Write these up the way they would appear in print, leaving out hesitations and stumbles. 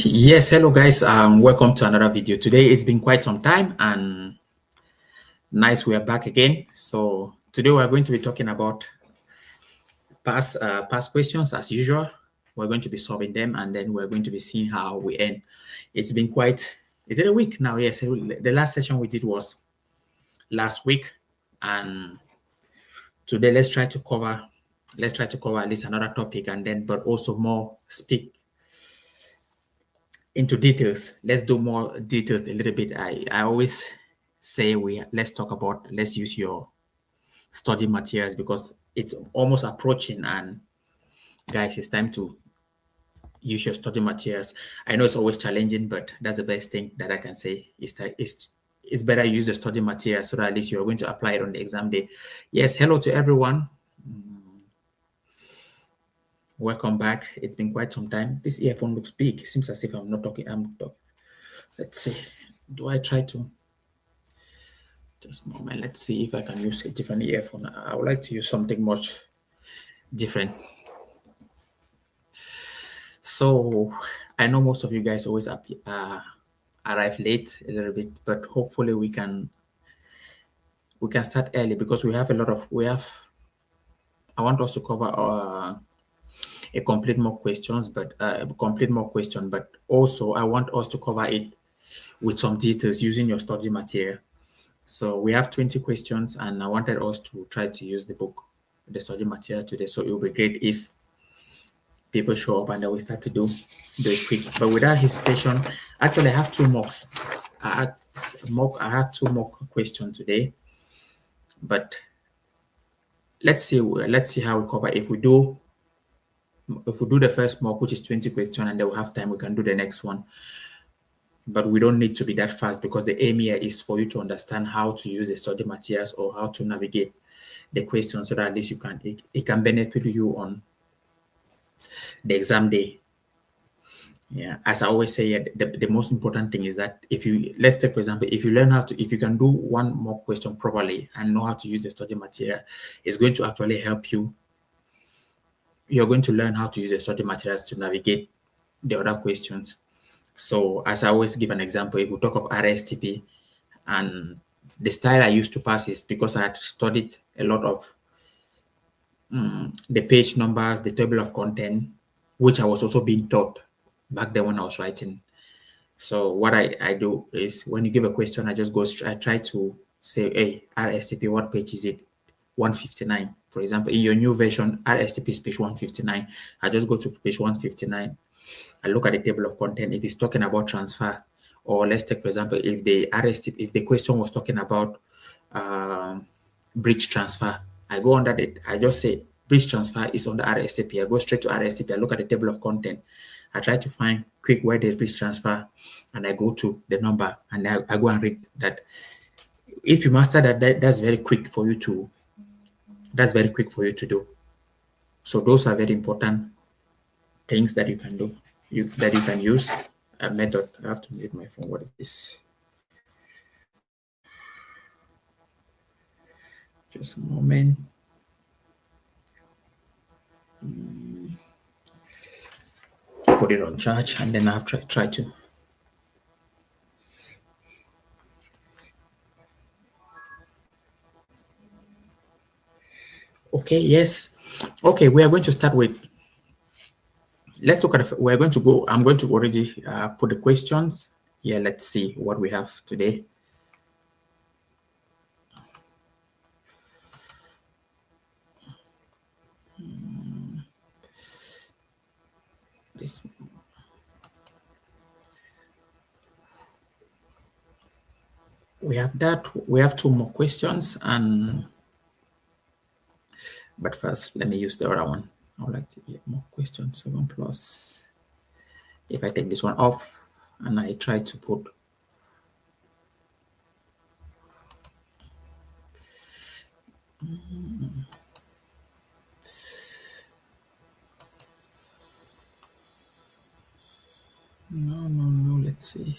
Yes, hello guys. Welcome to another video. Today it's been quite some time and nice we are back again. So today we're going to be talking about past questions as usual. We're going to be solving them and then we're going to be seeing how we end. It's been quite, is it a week now? Yes, the last session we did was last week, and today let's try to cover at least another topic, and then but also more speak into details. Let's do more details a little bit. I always say let's use your study materials because it's almost approaching, and guys, it's time to use your study materials. I know it's always challenging, but that's the best thing that I can say is that it's better use the study material so that at least you're going to apply it on the exam day. Yes, hello to everyone. Welcome back. It's been quite some time. This earphone looks big. It seems as if I'm not talking. I'm talking. Let's see. Do I try to? Just a moment. Let's see if I can use a different earphone. I would like to use something much different. So I know most of you guys always arrive late a little bit, but hopefully we can start early because we have. I want us to cover a complete more questions, but complete more question. But also I want us to cover it with some details using your study material. So we have 20 questions, and I wanted us to try to use the book, the study material today. So it will be great if people show up and then we start to do it quick. But without hesitation, actually I have two mocks. I had two mock questions today. But let's see how we cover. If we do the first mock, which is 20 questions, and then we have time, we can do the next one. But we don't need to be that fast because the aim here is for you to understand how to use the study materials or how to navigate the questions so that at least it can benefit you on the exam day. Yeah, as I always say, yeah, the most important thing is that let's take for example, if you can do one more question properly and know how to use the study material, it's going to actually help you. You're going to learn how to use the study materials to navigate the other questions. So as I always give an example, if we talk of RSTP, and the style I used to pass is because I had studied a lot of the page numbers, the table of content, which I was also being taught back then when I was writing. So what I do is when you give a question, I just I try to say, hey, RSTP, what page is it? 159. For example, in your new version, RSTP is page 159. I just go to page 159. I look at the table of content. If it's talking about transfer, or let's take, for example, if the question was talking about bridge transfer, I go under it. I just say bridge transfer is on the RSTP. I go straight to RSTP. I look at the table of content. I try to find quick where there's bridge transfer, and I go to the number and I go and read that. If you master that's very quick for you to. That's very quick for you to do. So those are very important things that you can do. That you can use a method. I have to mute my phone. What is this? Just a moment. Put it on charge, and then I have to try to. Okay, yes. Okay, we are going to start with. Let's look at. We're going to go. I'm going to already put the questions. Yeah, let's see what we have today. This. We have that. We have two more questions, but first, let me use the other one. I would like to get more questions. 7 plus. If I take this one off and I try to put. No. Let's see.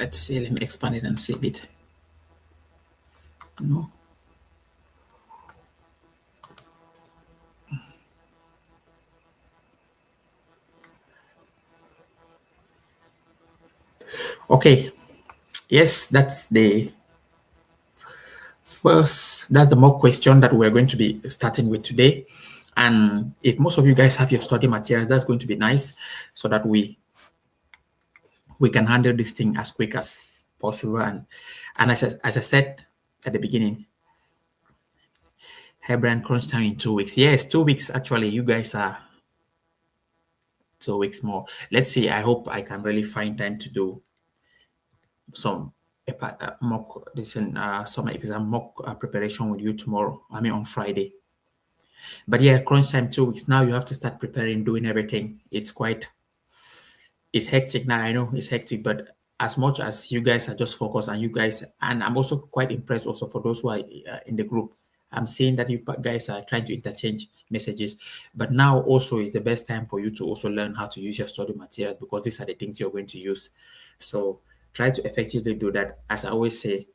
Let's see. Let me expand it and save it. No. Okay. Yes, that's the first. That's the mock question that we're going to be starting with today. And if most of you guys have your study materials, that's going to be nice, so that we can handle this thing as quick as possible. And as I said at the beginning, Hebron crunch time in 2 weeks. Yes, 2 weeks actually. You guys are 2 weeks more. Let's see. I hope I can really find time to do some mock summer exam mock preparation with you tomorrow. I mean on Friday. But yeah, crunch time 2 weeks. Now you have to start preparing, doing everything. It's hectic now. I know it's hectic, but as much as you guys are just focused and you guys, and I'm also quite impressed also for those who are in the group. I'm seeing that you guys are trying to interchange messages, but now also is the best time for you to also learn how to use your study materials, because these are the things you're going to use. So try to effectively do that. As I always say,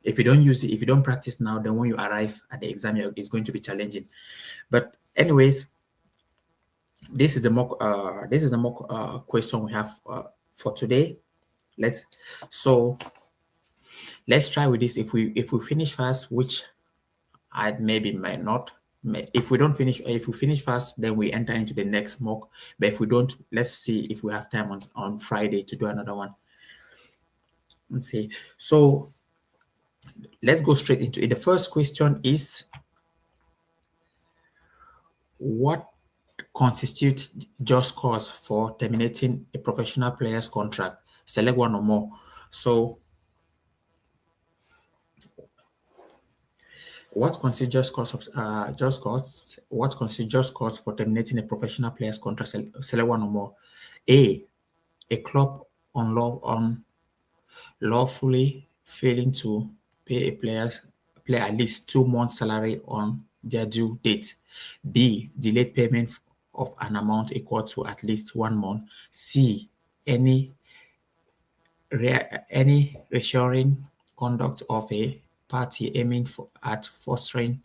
if you don't use it, if you don't practice now, then when you arrive at the exam, it's going to be challenging. But anyways, this is the mock question we have for today. Let's so let's try with this. If we finish fast, which I maybe might not. If we don't finish, if we finish fast, then we enter into the next mock. But if we don't, let's see if we have time on Friday to do another one. Let's see. So let's go straight into it. The first question is, what constitutes just cause for terminating a professional player's contract? Select one or more. So what constitutes just cause for terminating a professional player's contract? Select one or more. A club unlawfully failing to pay a player at least 2 months' salary on their due date. B. Delayed payment of an amount equal to at least 1 month. C. Any reassuring conduct of a party aiming at fostering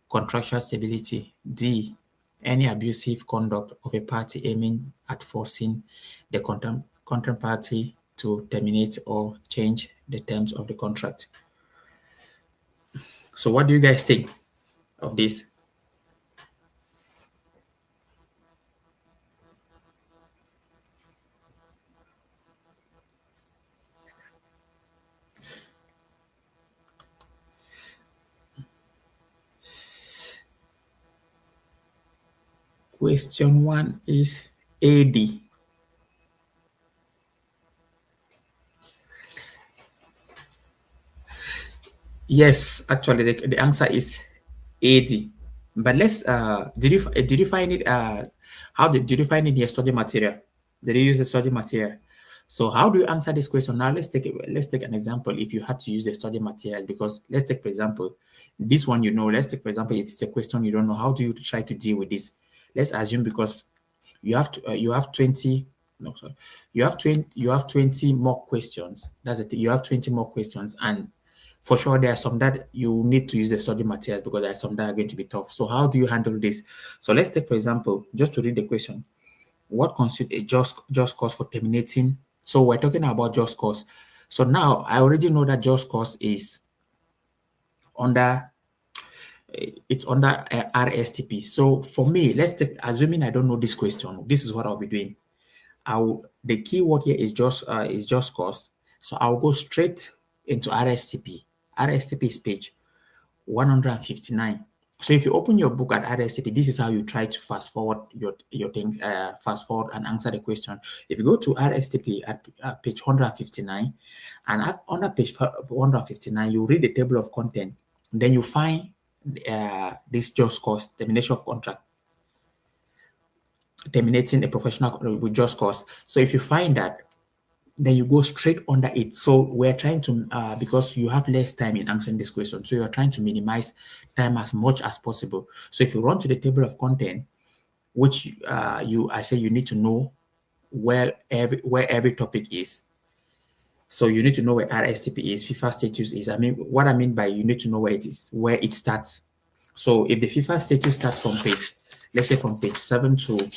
contractual stability. D. Any abusive conduct of a party aiming at forcing the counterparty to terminate or change the terms of the contract. So what do you guys think of this? Question one is AD. Yes, actually the answer is AD. But let's did you find it did you find it in your study material? Did you use the study material? So how do you answer this question? Now let's take an example if you had to use the study material, because let's take for example this one, let's take for example if it's a question you don't know, how do you try to deal with this? Let's assume because you have 20 no sorry you have 20 more questions. That's the thing. You have 20 more questions, and for sure there are some that you need to use the study materials, because there are some that are going to be tough. So how do you handle this? So let's take for example, just to read the question, what constitutes a just cause for terminating? So we're talking about just cause. So now I already know that just cause is under it's under RSTP. So for me, let's take, assuming I don't know this question, this is what I'll be doing. The keyword here is just cause. So I'll go straight into RSTP. RSTP is page 159. So if you open your book at RSTP, this is how you try to fast forward your thing, fast forward and answer the question. If you go to RSTP at page 159, and under page 159, you read the table of content, then you find this just cause, termination of contract, terminating a professional with just cause. So if you find that, then you go straight under it. So we're trying to, because you have less time in answering this question, so you're trying to minimize time as much as possible. So if you run to the table of content, which I say you need to know where every topic is. So you need to know where RSTP is, FIFA status is. I mean, what I mean by you need to know where it is, where it starts. So if the FIFA status starts from page, let's say from page 7 to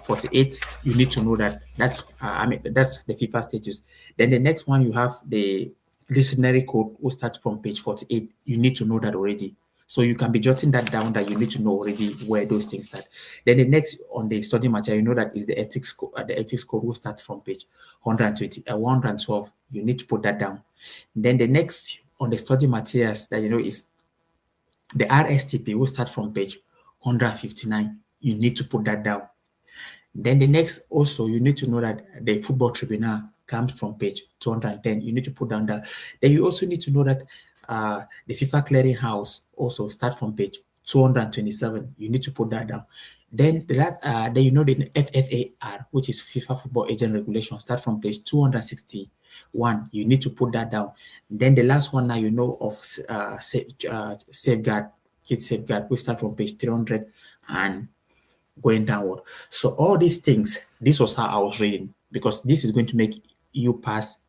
48, you need to know that that's the FIFA status. Then the next one you have the disciplinary code will start from page 48. You need to know that already. So you can be jotting that down that you need to know already where those things start. Then the next on the study material, you know that is the ethics code. The ethics code will start from page 120, 112. You need to put that down. Then the next on the study materials that you know is the RSTP will start from page 159. You need to put that down. Then the next also you need to know that the football tribunal comes from page 210. You need to put down that. Then you also need to know that the FIFA clearinghouse also start from page 227. You need to put that down. Then you know the FFAR, which is FIFA Football Agent Regulation, start from page 261. You need to put that down. Then the last one now you know of safeguard, kid safeguard, we start from page 300 and going downward. So all these things, this was how I was reading because this is going to make you pass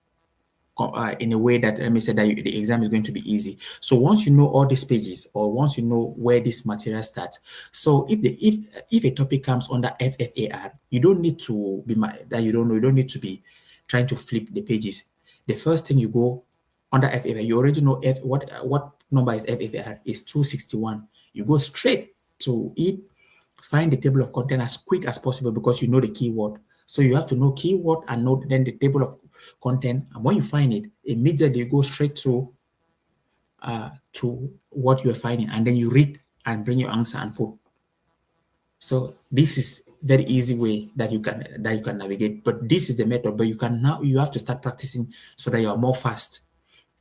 in a way that let me say that the exam is going to be easy. So once you know all these pages or once you know where this material starts, so if a topic comes under FFAR, you don't need to be that you don't need to be trying to flip the pages. The first thing you go under FFAR, you already know what number is FFAR is 261. You go straight to it, find the table of content as quick as possible because you know the keyword. So you have to know keyword and know then the table of content. And when you find it, immediately you go straight to what you're finding, and then you read and bring your answer and put. So this is very easy way that you can navigate. But this is the method. But you have to start practicing so that you are more fast.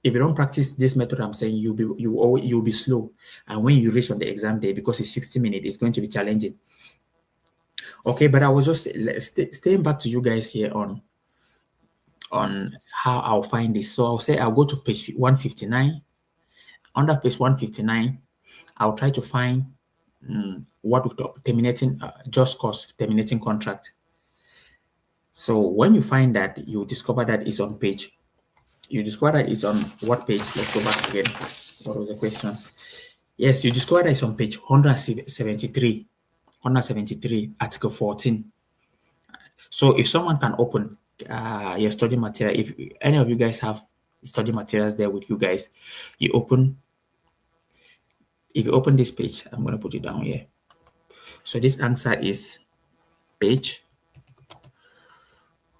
If you don't practice this method, I'm saying you'll be slow. And when you reach on the exam day, because it's 60 minutes, it's going to be challenging. Okay, but I was just staying back to you guys here on how I'll find this. So I'll say I'll go to page 159. Under page 159, I'll try to find what we call terminating just cause terminating contract. So when you find that, you discover that it's on page. You discover that it's on what page? Let's go back again. What was the question? Yes, you discover that it's on page 173. 173, article 14. So if someone can open your study material, if any of you guys have study materials there with you guys, you open, if you open this page, I'm going to put it down here. So this answer is page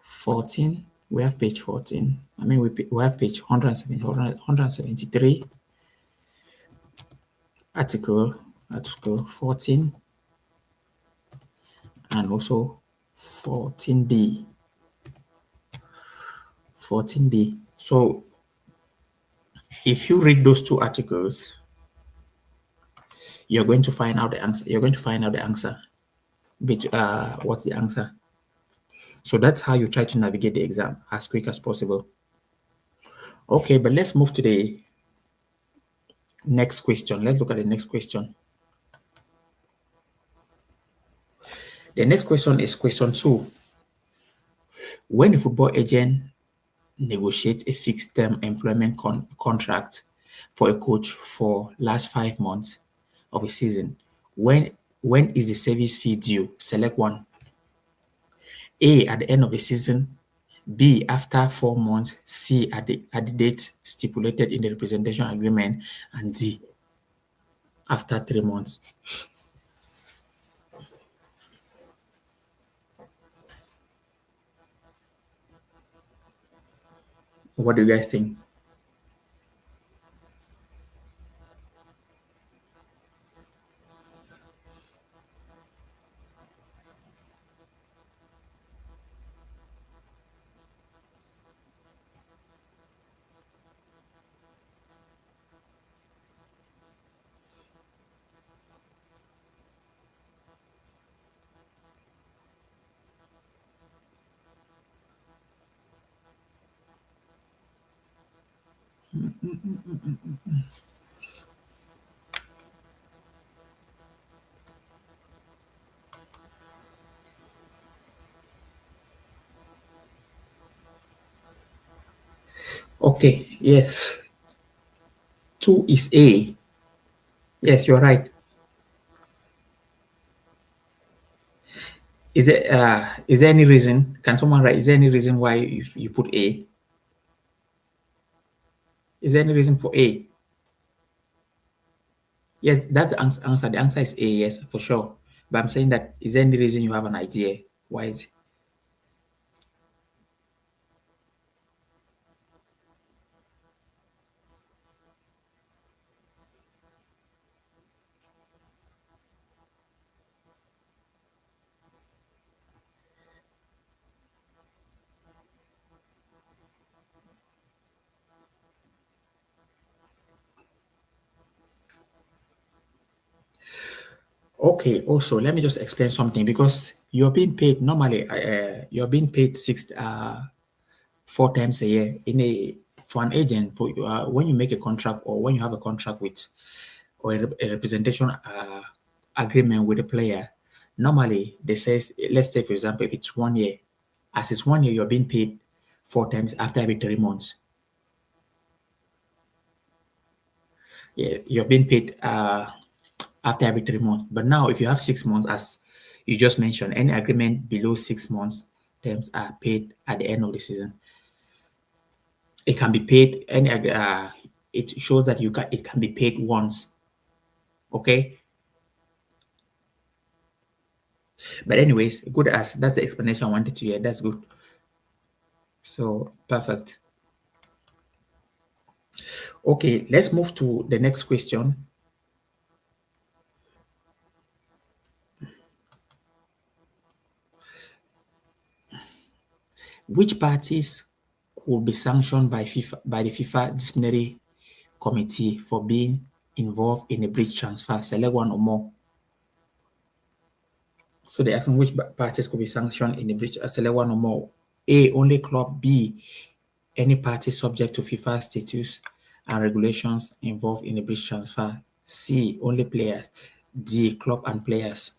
14. We have page 14. I mean, we have page 173, article 14, and also 14b. 14b. So if you read those two articles, you're going to find out the answer. You're going to find out the answer. What's the answer? So that's how you try to navigate the exam as quick as possible. Okay, but let's move to the next question. Let's look at the next question. The next question is question 2. When a football agent negotiates a fixed term employment contract for a coach for last 5 months of a season, when is the service fee due? Select one. A, at the end of the season. B, after 4 months. C, at the date stipulated in the representation agreement. And D, after 3 months. What do you guys think? Okay, yes. 2 is A. Yes, you're right. Is there any reason? Can someone write? Is there any reason why you put A? Is there any reason for A? Yes, that's the answer. The answer is A, yes, for sure. But I'm saying that is there any reason you have an idea? Why is Okay, also let me just explain something because you're being paid normally. You're being paid 4 times a year in a for an agent for when you make a contract or when you have a contract with or a representation agreement with a player. Normally, they says let's say for example if it's 1 year, as it's 1 year, you're being paid 4 times after every 3 months. Yeah, you're being paid after every 3 months. But now, if you have 6 months, as you just mentioned, any agreement below 6 months terms are paid at the end of the season. It can be paid any. It shows that it can be paid once. Okay, but anyways, good as that's the explanation I wanted to hear. That's good. So perfect. Okay, let's move to the next question. Which parties could be sanctioned by the FIFA disciplinary committee for being involved in a breach transfer? Select one or more. So they're asking which parties could be sanctioned in the breach. Select one or more. A, only club. B, any party subject to FIFA statutes and regulations involved in the breach transfer. C, only players. D, club and players.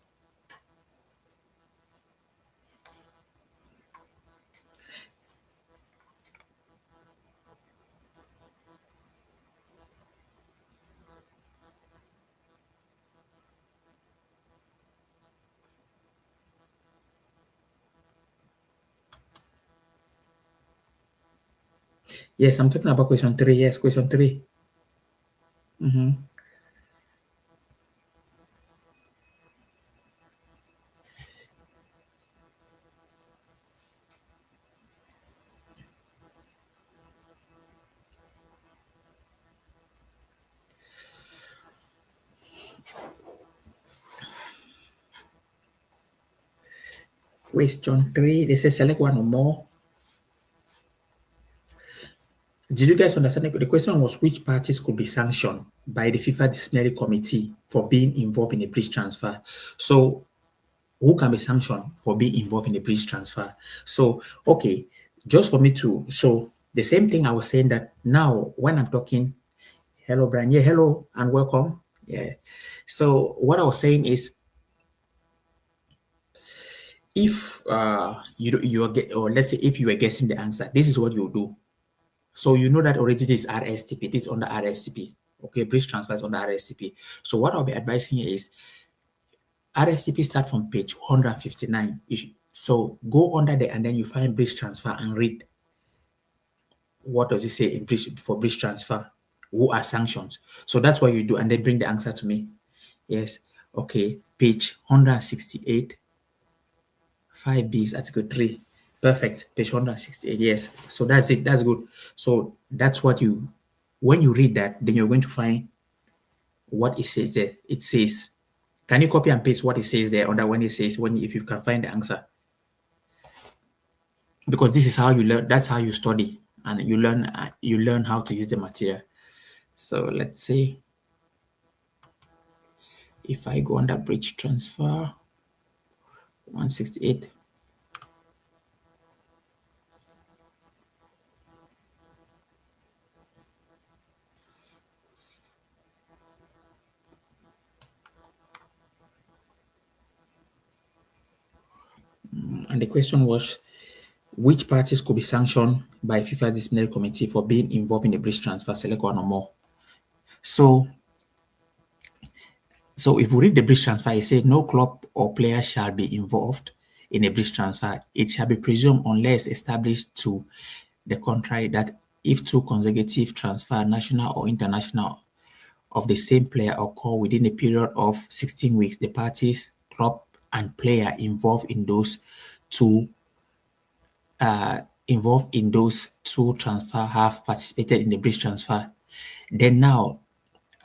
Yes, I'm talking about question 3. Yes, question 3. Question 3, they say select one or more. Did you guys understand? The question was which parties could be sanctioned by the FIFA disciplinary committee for being involved in a breach transfer? So who can be sanctioned for being involved in a breach transfer? So, okay, just for me to, so the same thing I was saying that now when I'm talking, hello, Brian, yeah, hello and welcome. Yeah. So what I was saying is if you're or let's say if you were guessing the answer, this is what you do. So you know that already this is RSTP, this is under RSTP. Okay, breach transfer is under RSTP. So what I'll be advising you is RSTP start from page 159. So go under there and then you find breach transfer and read what does it say in breach for breach transfer. Who are sanctions? So that's what you do, and then bring the answer to me. Yes. Okay. Page 168. 5B is Article 3. Perfect. Page 168. Yes. So that's it. That's good. So that's what you when you read that, then you're going to find what it says there. It says, can you copy and paste what it says there under when it says when if you can find the answer? Because this is how you learn. That's how you study, and you learn how to use the material. So let's see if I go under bridge transfer 168. And the question was Which parties could be sanctioned by FIFA disciplinary committee for being involved in a breach transfer? Select one or more. So, so if we read the breach transfer, it says no club or player shall be involved in a breach transfer. It shall be presumed unless established to the contrary that if two consecutive transfer, national or international, of the same player occur within a period of 16 weeks, the parties, club, and player two involved in those two transfer have participated in the breach transfer. Then now,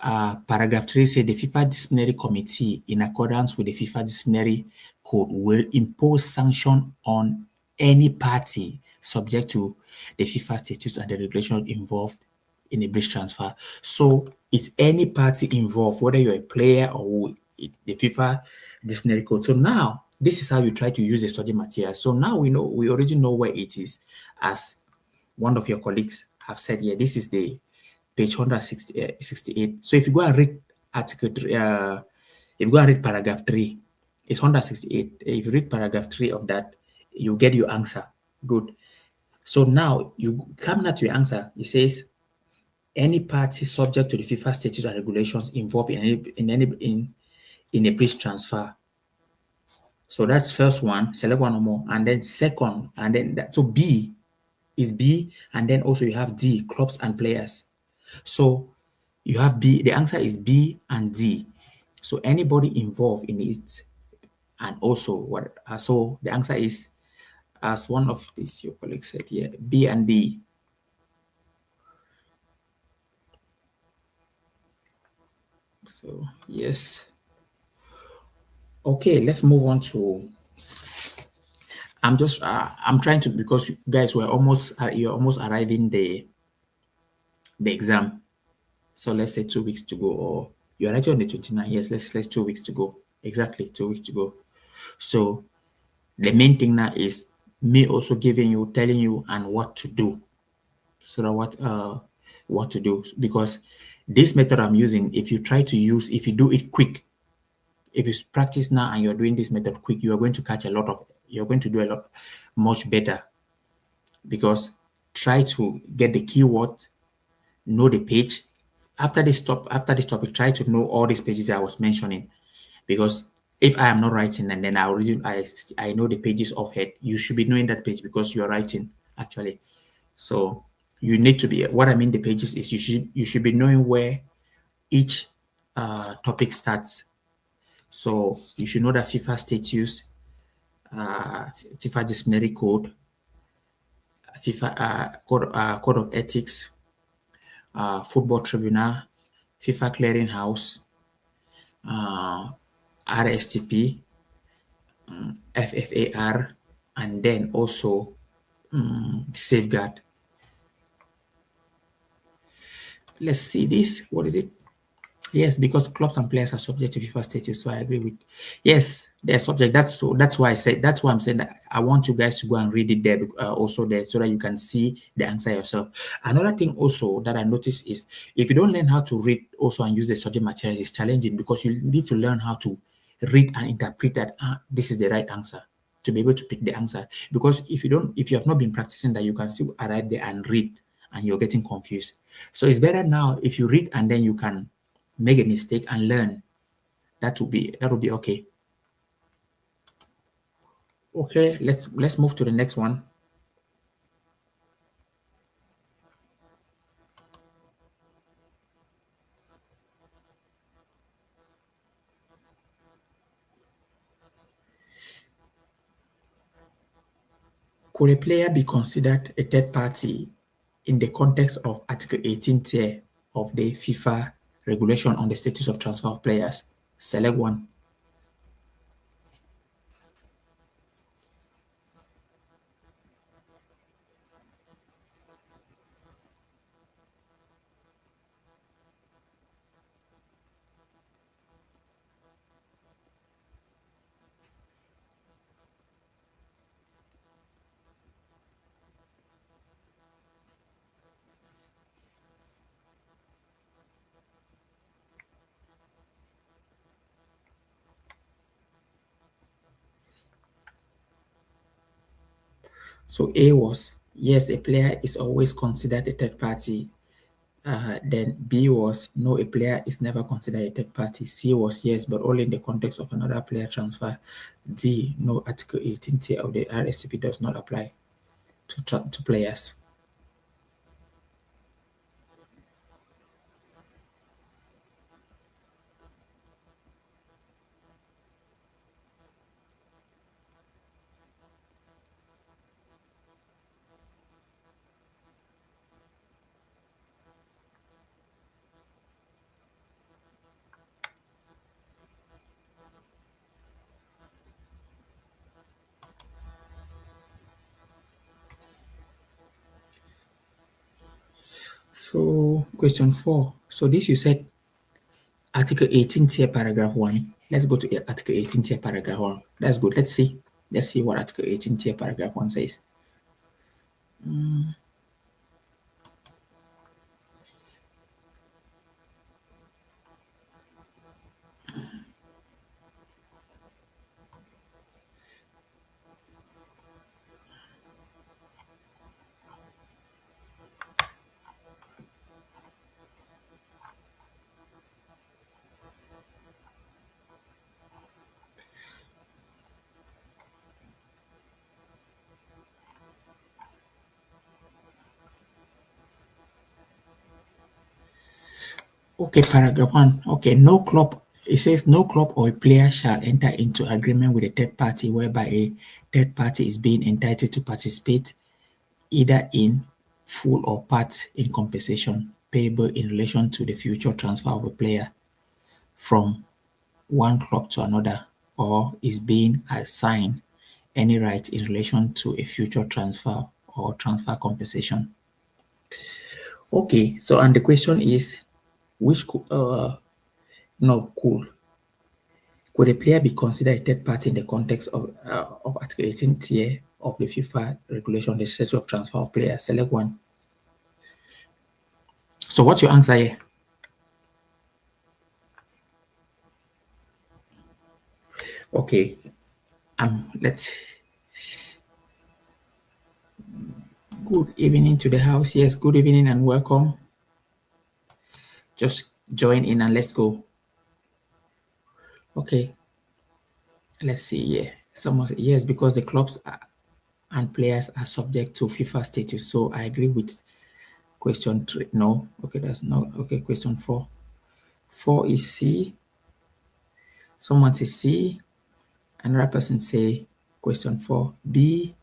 paragraph 3 says the FIFA disciplinary committee, in accordance with the FIFA disciplinary code, will impose sanction on any party subject to the FIFA statutes and the regulation involved in a breach transfer. So it's any party involved, whether you're a player or the FIFA disciplinary code. So now this is how you try to use the study material. So now we already know where it is, as one of your colleagues have said. Yeah, this is the page 168. So if you go and read article if you go and read paragraph 3, it's 168. If you read paragraph 3 of that, you get your answer. Good. So now you come now to your answer. It says any party subject to the FIFA statutes and regulations involved in a breach transfer. So that's first one, select one or more, and then second, and then so B is B, and then also you have D, clubs and players. So you have B, the answer is B and D. So anybody involved in it, and also what? So the answer is, as one of these your colleagues said here, B and D. So yes. Okay, let's move on to. I'm trying to, because you guys were almost you're almost arriving the exam. So let's say 2 weeks to go, or you're already on the 29th. Yes, let's 2 weeks to go. Exactly 2 weeks to go. So the main thing now is me also giving you, telling you, and what to do. So that what to do, because this method I'm using, if you do it quick, if you practice now and you're doing this method quick, you're going to do a lot much better, because try to get the keyword, know the page. After this topic, try to know all these pages I was mentioning, because if I am not writing and then I know the pages of head, you should be knowing that page because you are writing actually. So you need to be, what I mean the pages is, you should be knowing where each topic starts. So you should know that FIFA statutes, FIFA disciplinary code, FIFA code of ethics, football tribunal, FIFA clearinghouse, RSTP, FFAR, and then also safeguard. Let's see this. What is it? Yes, because clubs and players are subject to FIFA status. So I agree with. Yes, they're subject. That's why I said. That's why I'm saying that I want you guys to go and read it there, also there, so that you can see the answer yourself. Another thing also that I noticed is, if you don't learn how to read also and use the subject materials, it's challenging, because you need to learn how to read and interpret that this is the right answer, to be able to pick the answer. Because if you have not been practicing that, you can still arrive there and read and you're getting confused. So it's better now if you read and then you can make a mistake and learn. That will be okay. Okay, let's move to the next one. Could a player be considered a third party in the context of Article 18 tier of the FIFA regulation on the status of transfer of players? Select one. So A was yes, a player is always considered a third party. Then B was no, a player is never considered a third party. C was yes, but only in the context of another player transfer. D, no, Article 18 of the RSCP does not apply to players. So question 4. So this you said Article 18 here, paragraph 1. Let's go to Article 18 here, paragraph 1. That's good. Let's see. Let's see what Article 18 here, paragraph 1 says. Okay, paragraph 1. Okay, no club, it says no club or a player shall enter into agreement with a third party whereby a third party is being entitled to participate either in full or part in compensation payable in relation to the future transfer of a player from one club to another, or is being assigned any right in relation to a future transfer or transfer compensation. Okay, so and the question is, which no, cool. Could a player be considered a third party in the context of Article 18 tier of the FIFA regulation, the statute of transfer of players? Select one. So what's your answer here? Okay, let's good evening to the house. Yes, good evening and welcome. Just join in and let's go. Okay, let's see. Yeah, someone said yes, because the clubs and players are subject to FIFA status. So I agree with question 3. No, okay, that's no. Okay, question 4. 4 is C. Someone says C. Another person say question 4 B.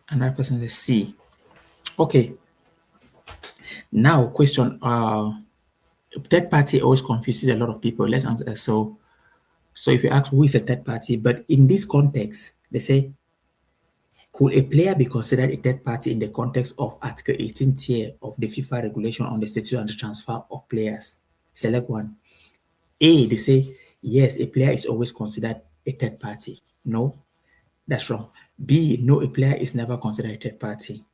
Another person says C. Okay, now question third party always confuses a lot of people. Let's answer. So if you ask who is a third party, but in this context, they say, could a player be considered a third party in the context of Article 18 tier of the FIFA regulation on the status and the transfer of players? Select one. A, they say, yes, a player is always considered a third party. No, that's wrong. B, no, a player is never considered a third party.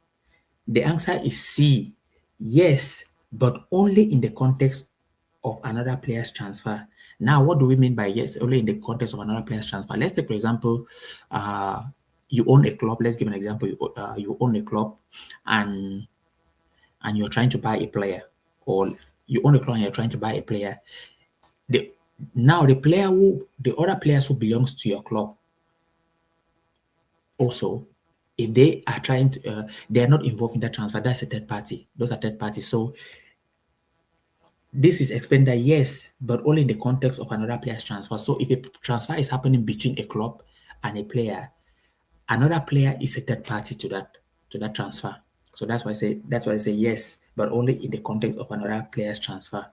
The answer is C. Yes, but only in the context of another player's transfer. Now, what do we mean by yes, only in the context of another player's transfer? Let's take, for example, you own a club. Let's give an example. You own a club and you're trying to buy a player, or you own a club and you're trying to buy a player. The, now, the other players who belongs to your club also, if they are trying to, they are not involved in that transfer, that's a third party. Those are third parties. So this is explained that yes, but only in the context of another player's transfer. So if a transfer is happening between a club and a player, another player is a third party to that transfer. So that's why I say yes, but only in the context of another player's transfer.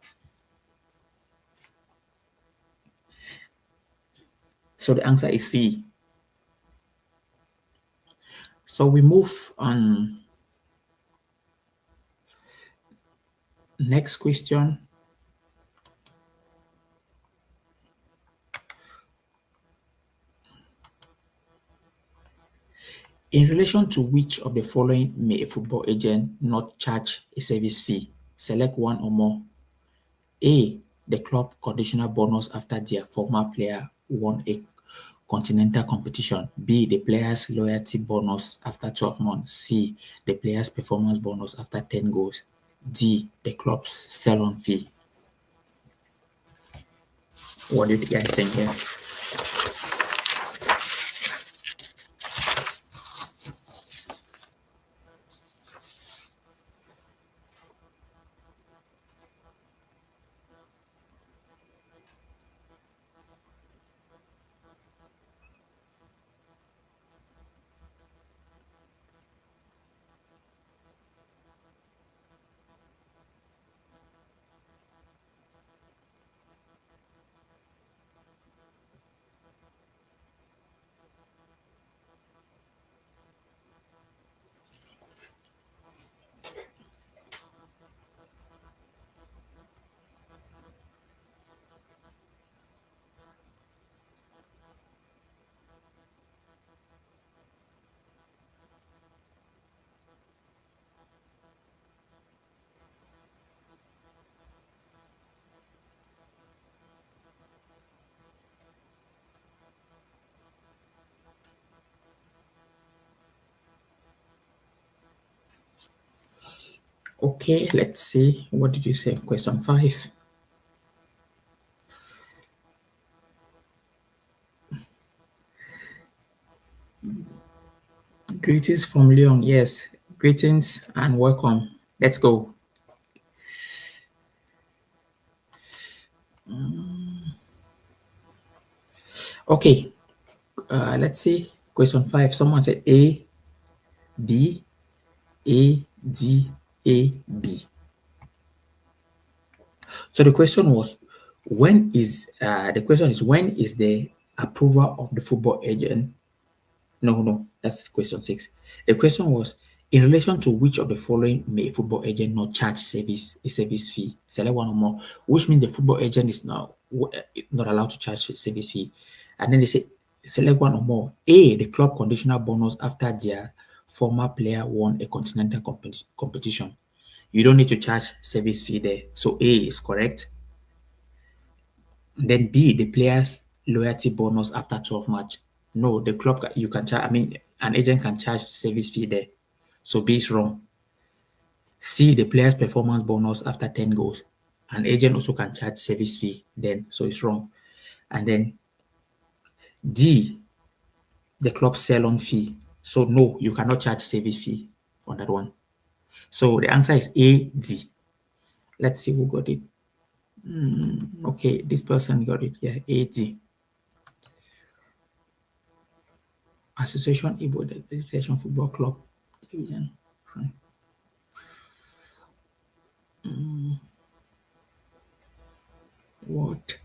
So the answer is C. So we move on. Next question. In relation to which of the following may a football agent not charge a service fee? Select one or more. A, the club conditional bonus after their former player won a continental competition. B, the player's loyalty bonus after 12 months. C, the player's performance bonus after 10 goals. D, the club's sell-on fee. What do you guys think here? Okay, let's see. What did you say? Question 5. Greetings from Lyon. Yes, greetings and welcome. Let's go. Okay, let's see. Question 5. Someone said A, B, A, D, A, B. So the question was, when is the approval of the football agent? No, that's question 6. The question was, in relation to which of the following may a football agent not charge a service fee? Select one or more, which means the football agent is not allowed to charge a service fee. And then they say, select one or more. A, the club conditional bonus after their former player won a continental competition. You don't need to charge service fee there. So A is correct. Then B, the player's loyalty bonus after 12 match. No, the club you can charge. I mean, an agent can charge service fee there. So B is wrong. C, the player's performance bonus after 10 goals. An agent also can charge service fee then. So it's wrong. And then D, the club sell-on fee. So no, you cannot charge service fee on that one. So the answer is A, D. Let's see who got it. Okay, this person got it. Yeah, A, D. Association Igbo Education Football Club Division. What?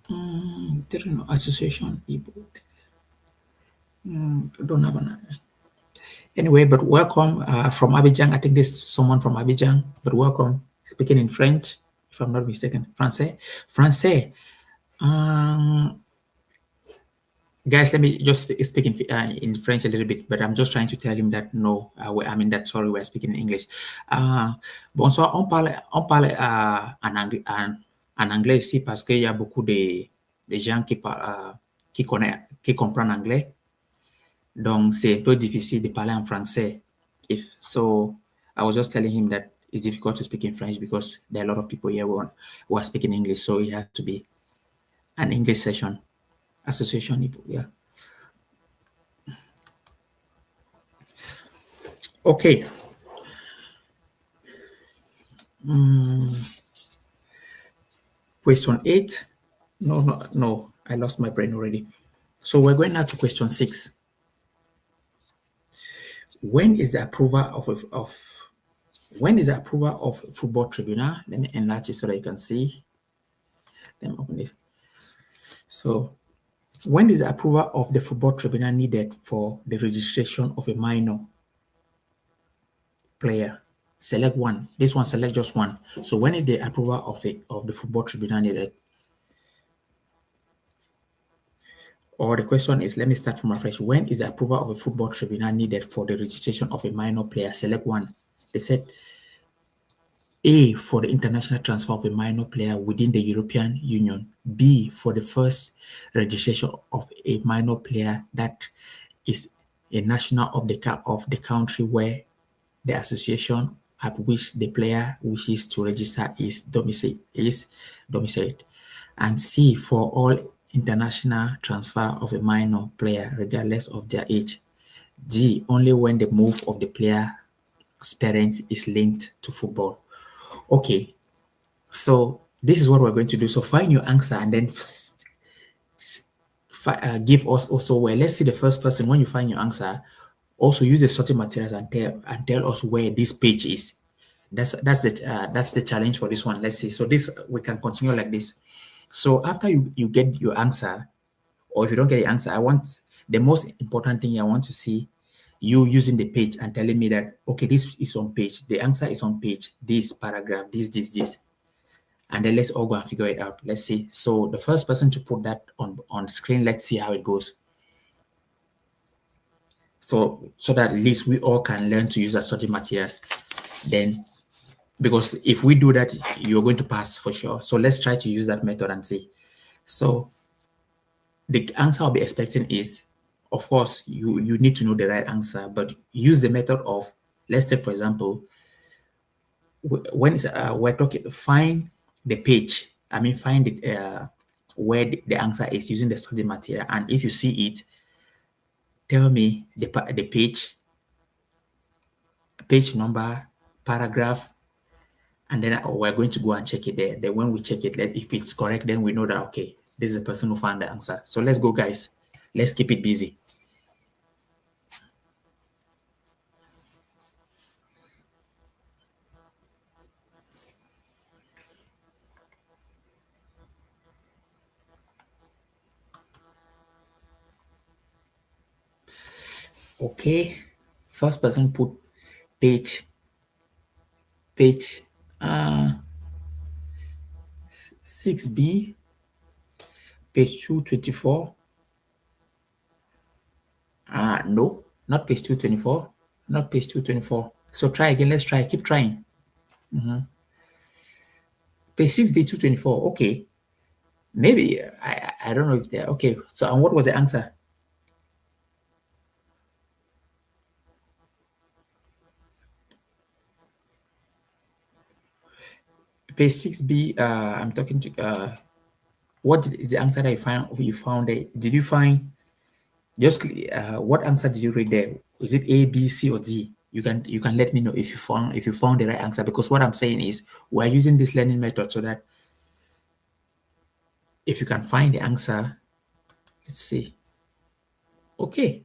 Didn't know. Association Igbo. Don't have an. Anyway, but welcome from Abidjan. I think this is someone from Abidjan, but welcome. Speaking in French, if I'm not mistaken. Français. Français. Guys, let me just speak in French a little bit, but I'm just trying to tell him that no, sorry, we're speaking in English. Bonsoir, on parle en anglais ici parce qu'il y a beaucoup de gens qui comprennent anglais. Donc, c'est un peu difficile de parler en français. So, I was just telling him that it's difficult to speak in French because there are a lot of people here who are speaking English, so it has to be an English session. Association, yeah. Okay. Question 8. No. I lost my brain already. So we're going now to question 6. When is the approval of football tribunal? Let me enlarge it so that you can see. Let me open it. So, when is the approval of the football tribunal needed for the registration of a minor player? Select one. This one, select just one. So, when is the approval of the football tribunal needed? Or the question is, let me start from afresh. When is the approval of a football tribunal needed for the registration of a minor player? Select one. They said A, for the international transfer of a minor player within the European Union. B, for the first registration of a minor player that is a national of the country where the association at which the player wishes to register is domiciled. And C, for all international transfer of a minor player regardless of their age. D, only when the move of the player's parents is linked to football. Okay, so this is what we're going to do. So find your answer and then give us also where. Let's see the first person. When you find your answer, also use the sorting materials and tell us where this page is. That's the challenge for this one. Let's see. So this we can continue like this. So after you get your answer, or if you don't get the answer, I want the most important thing I want to see you using the page and telling me that okay, this is on page, the answer is on page, this paragraph, this, and then let's all go and figure it out. Let's see. So the first person to put that on screen, let's see how it goes. So that at least we all can learn to use our study materials. Then, because if we do that, you're going to pass for sure. So let's try to use that method and see. So the answer I'll be expecting is, of course, you need to know the right answer, but use the method of, let's take, for example, when we're talking, find the page. I mean, find it where the answer is using the study material. And if you see it, tell me the page number, paragraph, and then we're going to go and check it there. Then when we check it, if it's correct, then we know that, okay, this is the person who found the answer. So let's go, guys. Let's keep it busy. Okay. First person put page page 6B, page 224. No, not page 224. Not page 224. So try again. Let's try. Keep trying. Page 6B 224. Okay. Maybe I don't know if they're okay. So and what was the answer? Page 6B, I'm talking to what is the answer that you found there? Did you find just what answer did you read there? Is it A, B, C, or D? You can let me know if you found the right answer, because what I'm saying is we're using this learning method so that if you can find the answer, let's see. Okay.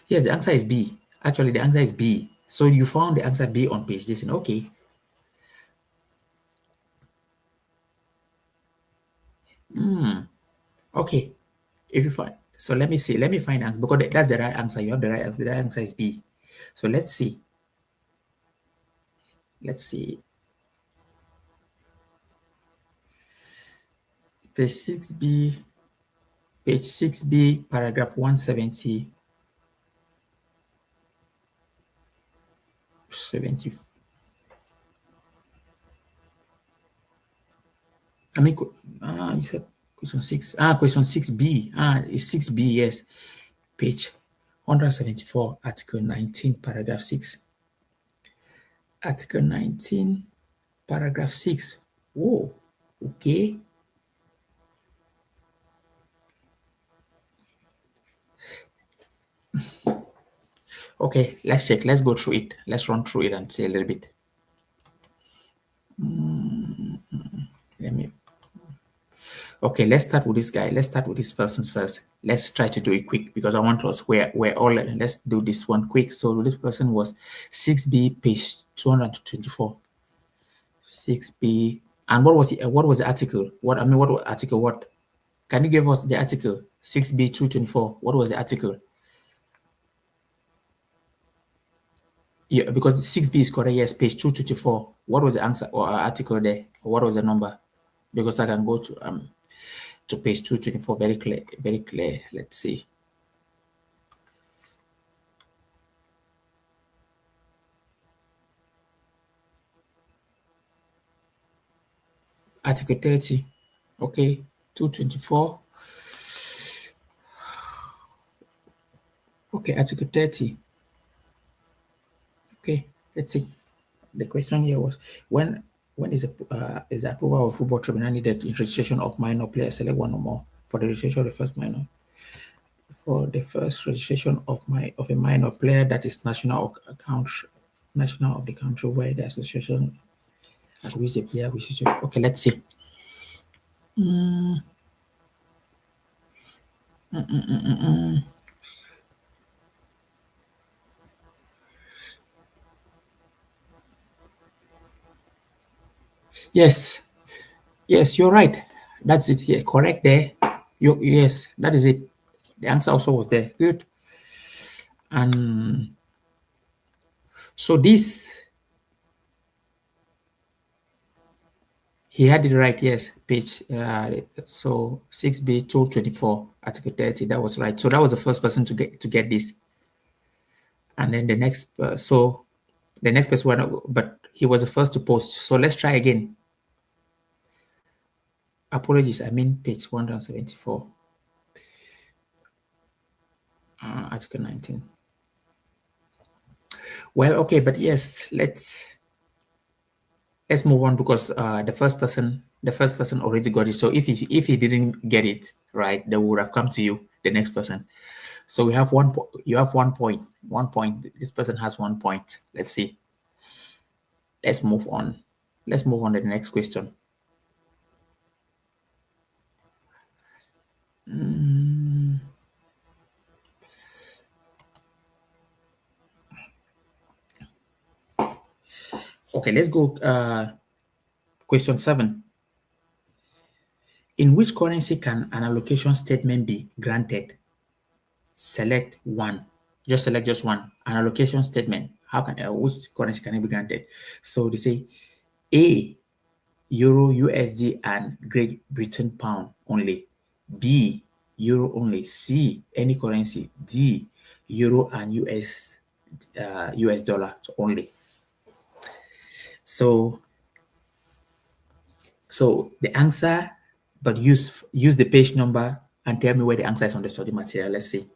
Yes, the answer is B. Actually, the answer is B. So you found the answer B on page this. Okay. Okay. If you find, so let me see. Let me find answer, because that's the right answer. You have the right answer. The right answer is B. So let's see. Let's see. Page 6B, page 6B, paragraph 170, 70. I mean, you said question 6. Question 6B. It's 6B, yes. Page 174, article 19, paragraph 6. Article 19, paragraph 6. Oh, okay. Okay, let's check. Let's go through it. Let's run through it and see a little bit. Let me. Okay, let's start with this guy. Let's start with this person's first. Let's try to do it quick because I want us we're all. Let's do this one quick. So this person was 6B, page 224. 6B. And what was it? What was the article? What article? What? Can you give us the article? 6B 224. What was the article? Yeah, because 6B is correct. Yes, page 224. What was the answer or article there? What was the number? Because I can go to page 224. Very clear. Very clear. Let's see. Article 30. Okay. 224. Okay, Article 30. Okay, let's see. The question here was when is the approval of football tribunal needed in registration of minor players? Select one or more for the registration of the first minor. For the first registration of a minor player that is national of the country where the association at which the player wishes to. Okay, let's see. Yes, yes, you're right. That's it. Yeah, correct there. Yes, that is it. The answer also was there. Good. And so this he had it right. Yes, page. So 6B 224 Article 30. That was right. So that was the first person to get this. And then the next person, but he was the first to post. So let's try again. Apologies. I mean page 174. Article 19. Well, okay, but yes, let's move on because the first person already got it. So if he didn't get it right, they would have come to you, the next person. So we have you have 1 point. 1 point. This person has 1 point. Let's see. Let's move on. Let's move on to the next question. Okay, let's go. Question 7. In which currency can an allocation statement be granted? Select one. Just select just one. An allocation statement. How can which currency can it be granted? So they say A, Euro, USD, and Great Britain pound only. B, Euro only. C, any currency. D, Euro and US dollar only. So the answer, but use the page number and tell me where the answer is on the study material. Let's see.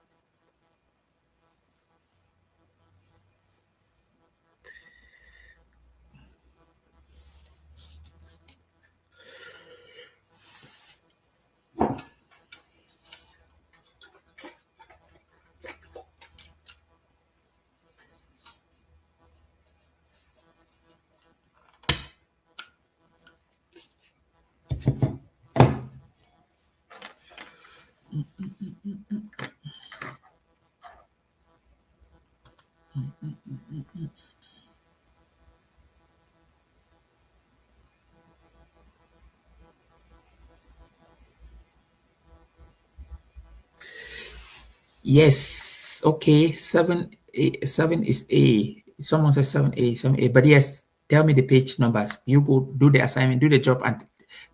Yes. Okay. Seven is A. Someone says 7A, 7A. But yes, tell me the page numbers. You go do the assignment, do the job, and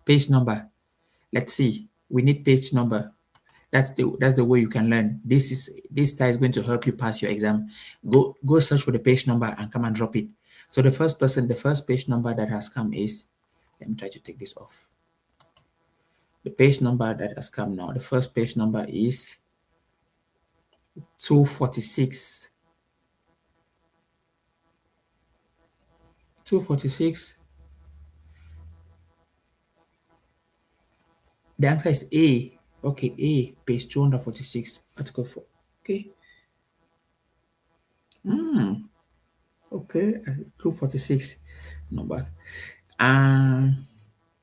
page number. Let's see. We need page number. That's the way you can learn. This style is going to help you pass your exam. Go search for the page number and come and drop it. So the first page number that has come is, let me try to take this off. The page number that has come now, the first page number is 246. 246. The answer is A. Okay, A, page 246, article 4. Okay. Okay, 246 number.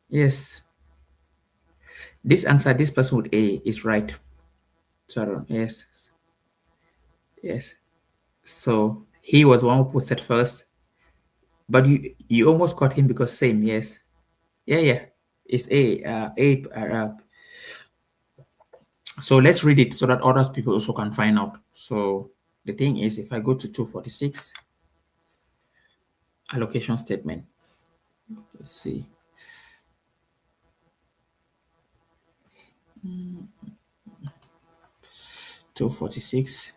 Yes. This answer, this person with A is right. So yes. Yes. So he was one who posted first, but you almost caught him because same. Yes. Yeah, yeah. It's A. So let's read it so that other people also can find out. So the thing is, if I go to 246 allocation statement, let's see. 246.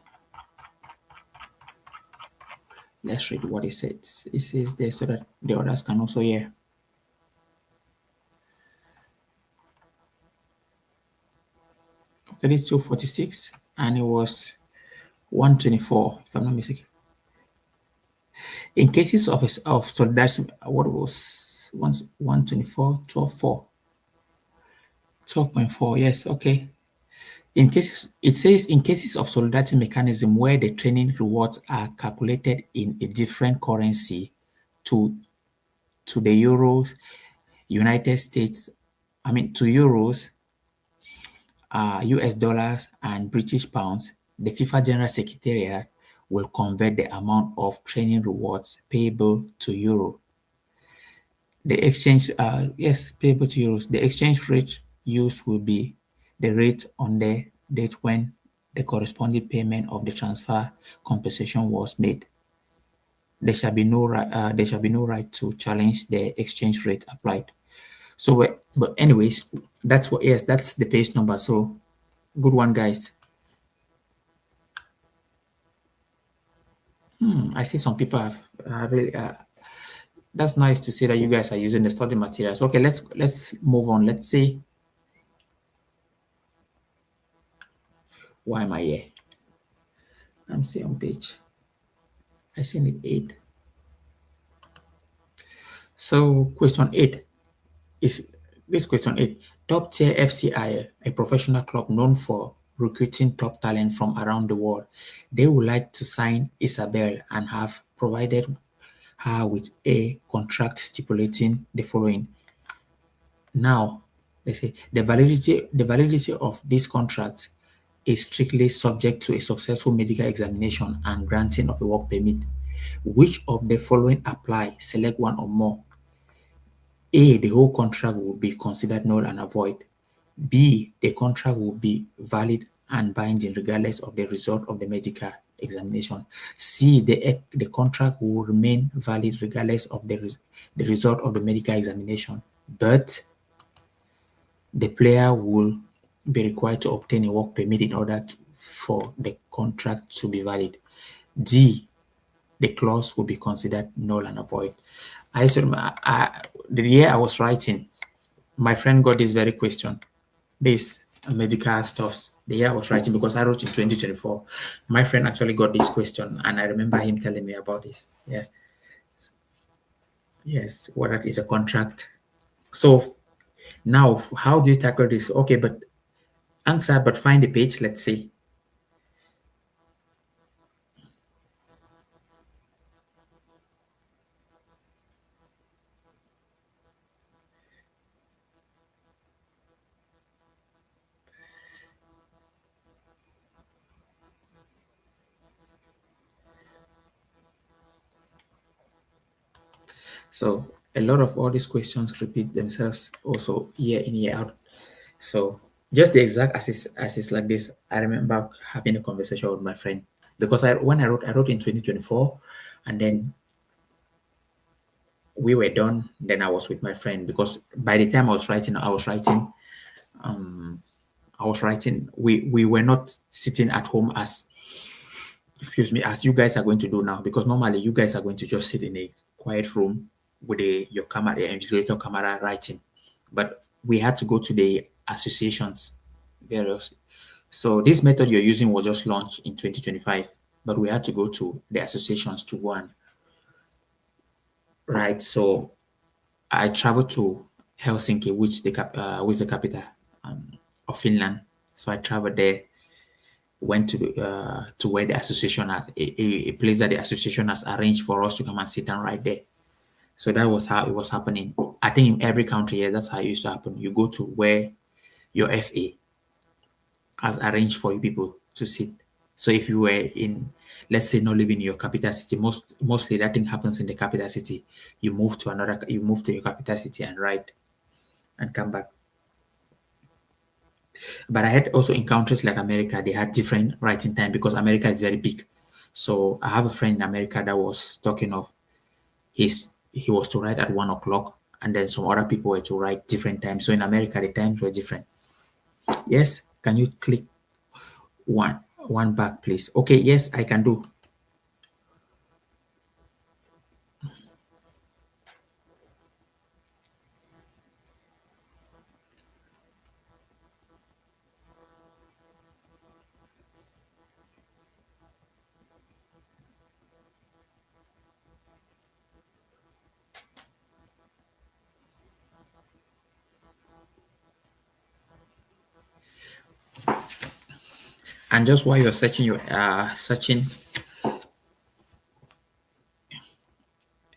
Let's read what it says. It says there so that the others can also hear. 3246, and it was 124, if I'm not mistaken. In cases of solidarity, what was 124, 12.4, yes, okay. In cases, it says in cases of solidarity mechanism where the training rewards are calculated in a different currency to the euros, United States, to euros, US dollars, and British pounds, the FIFA General Secretariat will convert the amount of training rewards payable to euro. The exchange, yes, payable to euros. The exchange rate used will be the rate on the date when the corresponding payment of the transfer compensation was made. There shall be no right to challenge the exchange rate applied. So, but anyways, that's what. Yes, that's the page number. So, good one, guys. I see some people have really. That's nice to see that you guys are using the study materials. Okay, let's move on. Let's see. Why am I here? I'm see on page. I see it 8. So question 8 is this question 8. Top tier FCI, a professional club known for recruiting top talent from around the world. They would like to sign Isabel and have provided her with a contract stipulating the following. Now, let's say the validity of this contract is strictly subject to a successful medical examination and granting of a work permit. Which of the following apply? Select one or more. A, the whole contract will be considered null and void. B, the contract will be valid and binding regardless of the result of the medical examination. C, the contract will remain valid regardless of the result of the medical examination, but the player will be required to obtain a work permit in order for the contract to be valid. D, the clause will be considered null and void. The year I was writing, my friend got this very question, this medical stuff. The year I was writing, because I wrote in 2024, my friend actually got this question, and I remember him telling me about this. Yeah, yes, what that is a contract. So now, how do you tackle this? Okay, but answer, but find the page. Let's see. So a lot of all these questions repeat themselves also year in, year out. So just the exact as it's like this. I remember having a conversation with my friend, because I wrote in 2024, and then we were done. Then I was with my friend, because by the time I was writing. We were not sitting at home as, excuse me, as you guys are going to do now, because normally you guys are going to just sit in a quiet room with your camera, your invigilator camera, writing. But we had to go to the associations, various. So this method you're using was just launched in 2025, but we had to go to the associations to go and write. So I traveled to Helsinki, which the capital of Finland. So I traveled there, went to where the association has a place that the association has arranged for us to come and sit and write there. So that was how it was happening. I think in every country, yeah, that's how it used to happen. You go to where your FA has arranged for you people to sit. So if you were in, let's say, not living in your capital city, mostly that thing happens in the capital city. You move to your capital city and write and come back. But I had also in countries like America, they had different writing time, because America is very big. So I have a friend in America that was talking of he was to write at 1 o'clock, and then some other people were to write different times. So in America, the times were different. Yes, can you click one back, please? Okay, yes, I can do. And just while you're searching, searching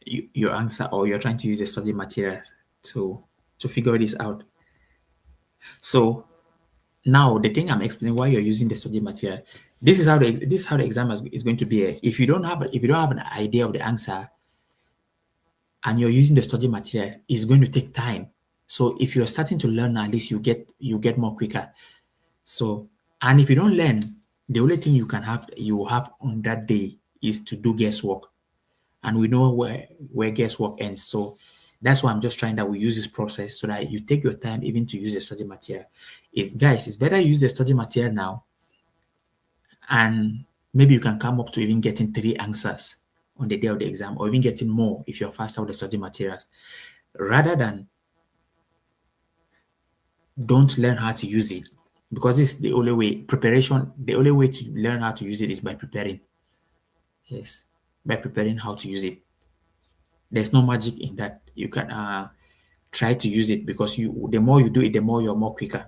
your answer, or you're trying to use the study material to figure this out. So now the thing I'm explaining why you're using the study material. This is how the exam is going to be. If you don't have an idea of the answer and you're using the study material, it's going to take time. So if you're starting to learn, at least you get more quicker. So, and if you don't learn, the only thing you have on that day is to do guesswork, and we know where guesswork ends. So that's why I'm just trying that we use this process so that you take your time even to use the study material. It's better you use the study material now, and maybe you can come up to even getting three answers on the day of the exam, or even getting more if you're faster with the study materials, rather than don't learn how to use it, because this is the only way. Preparation, the only way to learn how to use it is by preparing. Yes, by preparing how to use it. There's no magic in that. You can try to use it, because the more you do it, the more you're more quicker.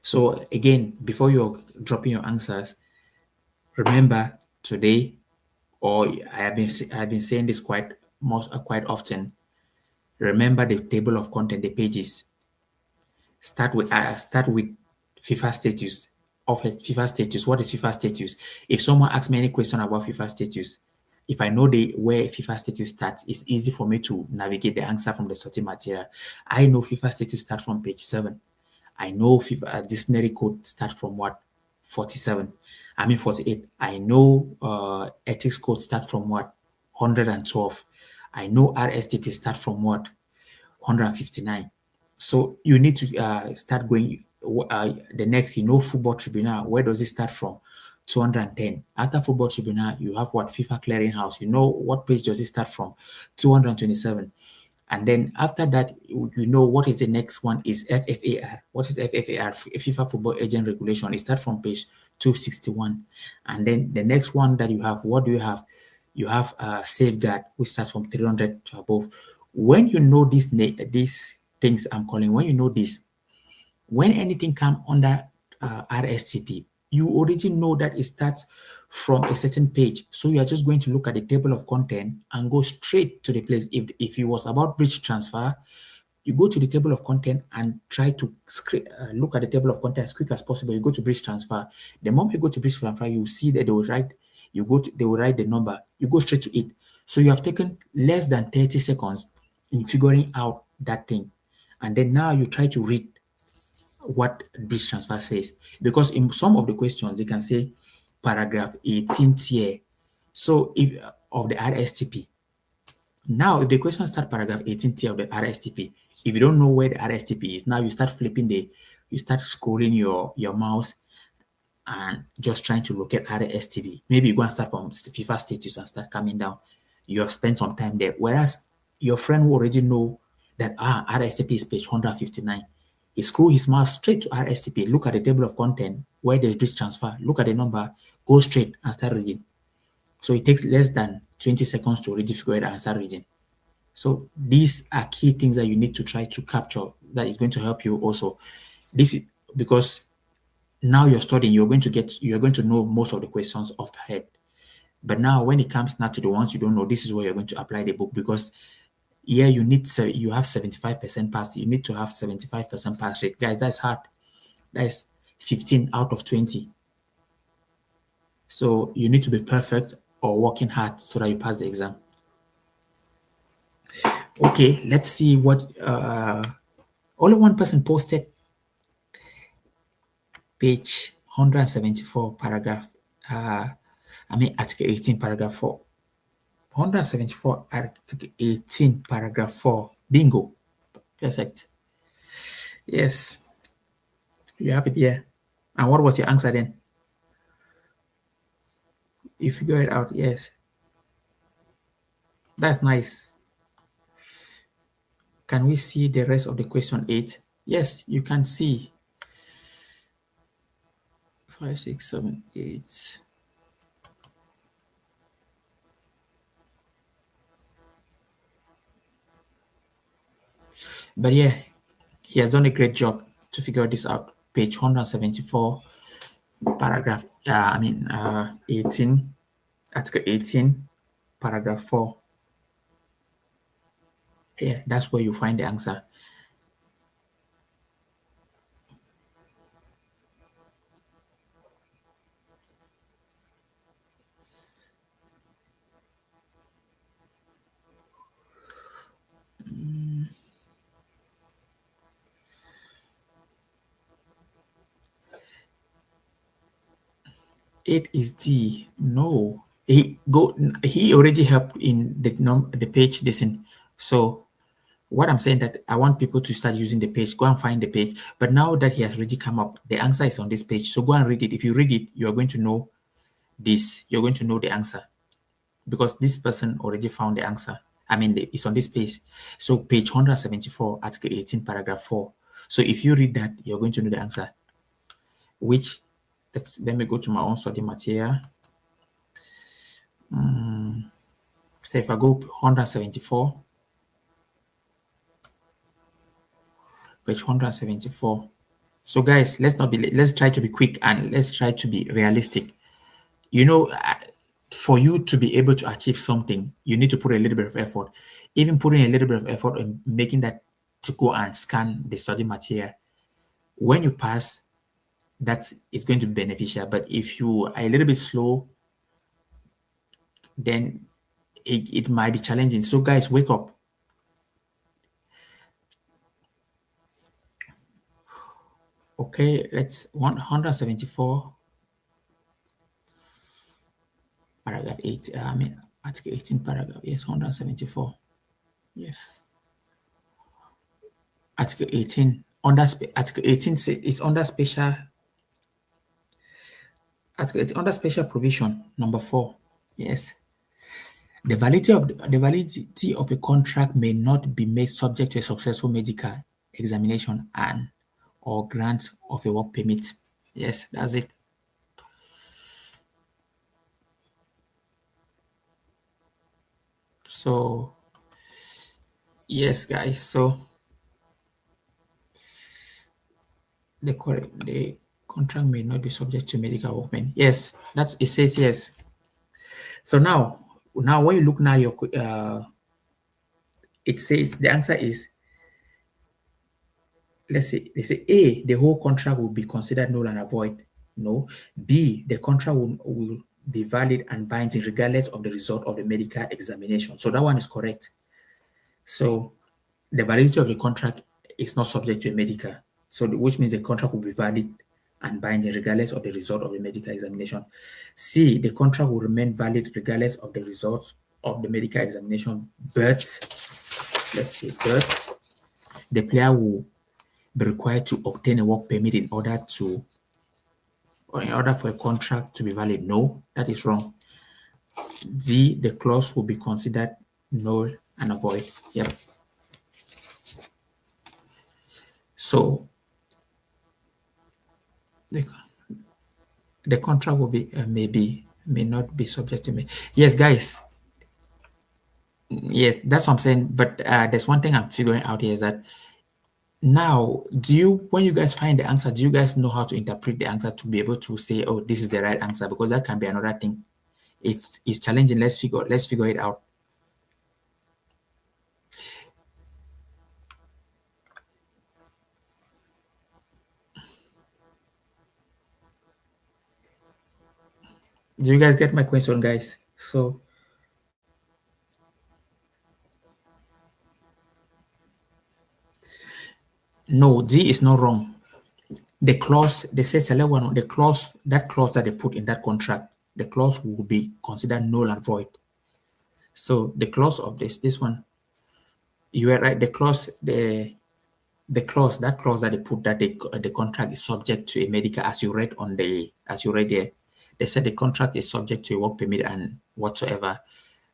So again, before you're dropping your answers, remember today, or I've been saying this quite often. Remember the table of content, the pages. Start with FIFA status. Of a FIFA status. What is FIFA status? If someone asks me any question about FIFA status, if I know where FIFA status starts, it's easy for me to navigate the answer from the study material. I know FIFA status starts from page 7. I know FIFA disciplinary code start from what? 47. I mean 48. I know ethics code start from what? 112. I know RSTP start from what? 159. So you need to start going. The next, football tribunal. Where does it start from? 210. After football tribunal, you have what? FIFA clearinghouse. You know what page does it start from? 227. And then after that, you know what is the next one is FFAR. What is FFAR? FIFA Football Agent Regulation. It starts from page 261. And then the next one that you have, what do you have? You have Safeguard, which starts from 300 to above. When you know these things I'm calling, when you know this, when anything come under RSTP, you already know that it starts from a certain page. So you are just going to look at the table of content and go straight to the place. If it was about bridge transfer, you go to the table of content and try to look at the table of content as quick as possible. You go to bridge transfer. The moment you go to bridge transfer, you see that they will write the number. You go straight to it. So you have taken less than 30 seconds in figuring out that thing. And then now you try to read what bridge transfer says. Because in some of the questions, they can say paragraph 18 tier. So if of the RSTP. Now, if the question start paragraph 18 tier of the RSTP, if you don't know where the RSTP is, now you start you start scrolling your mouse and just trying to locate RSTP. Maybe you go and start from FIFA status and start coming down. You have spent some time there. Whereas your friend who already know that RSTP is page 159, he screw his mouse straight to RSTP, look at the table of content where there's this transfer, look at the number, go straight and start reading. So it takes less than 20 seconds to already figure it out and start reading. So these are key things that you need to try to capture that is going to help you also. This is because now you're studying, you're going to know most of the questions off the head. But now when it comes now to the ones you don't know, this is where you're going to apply the book, because yeah, you have 75% pass. You need to have 75% pass rate. Guys, that's hard. That's 15 out of 20. So you need to be perfect or working hard so that you pass the exam. Okay, let's see what only one person posted page 174 paragraph article 18 paragraph 4. 174 article 18 paragraph 4. Bingo. Perfect. Yes, you have it here. And what was your answer then? You figure it out. Yes, that's nice. Can we see the rest of the question 8? Yes, you can see 5, 6, 7, 8. But yeah, he has done a great job to figure this out. page 174, paragraph, 18, article 18, paragraph 4. Here, that's where you find the answer. It is D. No. He already helped in the page listen. So what I'm saying that I want people to start using the page, go and find the page. But now that he has already come up, the answer is on this page. So go and read it. If you read it, you're going to know this. You're going to know the answer because this person already found the answer. It's on this page. So page 174, article 18, paragraph 4. So if you read that, you're going to know the answer. Which, let me go to my own study material. So if I go 174, page 174. So guys, let's try to be quick and let's try to be realistic. For you to be able to achieve something, you need to put a little bit of effort. Even putting a little bit of effort in making that to go and scan the study material. When you pass, that is going to be beneficial. But if you are a little bit slow, then it might be challenging. So guys, wake up. Okay, let's 174, paragraph 8. Article 18, paragraph, yes, 174. Yes. Article 18, Article 18 is under special, Article 18, under special provision, number 4. Yes. The validity of a contract may not be made subject to a successful medical examination and or grant of a work permit. Yes, that's it. So, yes, guys. So the contract may not be subject to medical work permit. Yes, it says yes. So now when you look now, it says the answer is, let's say they say A, the whole contract will be considered null and void. No. B, the contract will be valid and binding regardless of the result of the medical examination. So that one is correct. So the validity of the contract is not subject to a medical. So which means the contract will be valid and binding regardless of the result of the medical examination. C, the contract will remain valid regardless of the results of the medical examination, but the player will be required to obtain a work permit in order for a contract to be valid. No, that is wrong. D, the clause will be considered null and void. Yep. So the contract will be may not be subject to me. Yes, guys. Yes, that's what I'm saying. But there's one thing I'm figuring out here is that now, when you guys find the answer, do you guys know how to interpret the answer to be able to say, oh, this is the right answer? Because that can be another thing. It's challenging. Let's figure it out. Do you guys get my question, guys? So no, D is not wrong. The clause, they say select one, that clause that they put in that contract, the clause will be considered null and void. So the clause of this one, you are right. That clause that they put that the contract is subject to a medical, as you read there, they said the contract is subject to a work permit and whatsoever.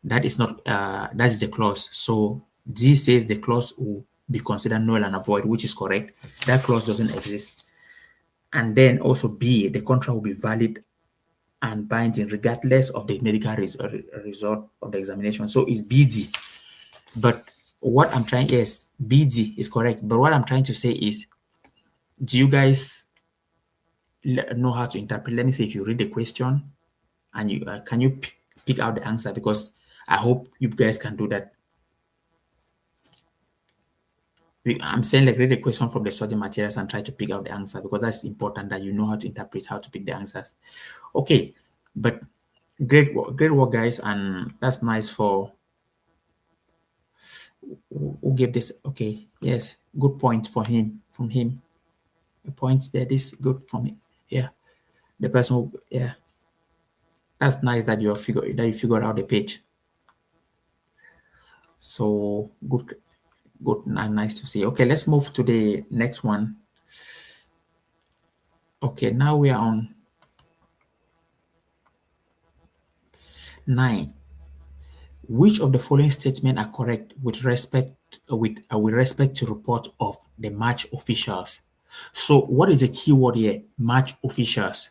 That is not that is the clause. So D says the clause will be considered null and void, which is correct. That clause doesn't exist. And then also B, the contract will be valid and binding regardless of the medical result of the examination. So it's BD. But what I'm trying is BD is correct. But what I'm trying to say is, do you guys know how to interpret. Let me say if you read the question and you can you pick out the answer, because I hope you guys can do that. I'm saying like read the question from the study materials and try to pick out the answer, because that's important that you know how to interpret, how to pick the answers. Okay, but great work, guys, and that's nice for who gave this. Okay, yes, good point for him from him. The points there, this good from him. Yeah, the person who, yeah, that's nice that you figured out the page. So good and nice to see. Okay, let's move to the next one. Okay, now we are on 9. Which of the following statements are correct with respect to report of the match officials? So what is the keyword here? Match officials.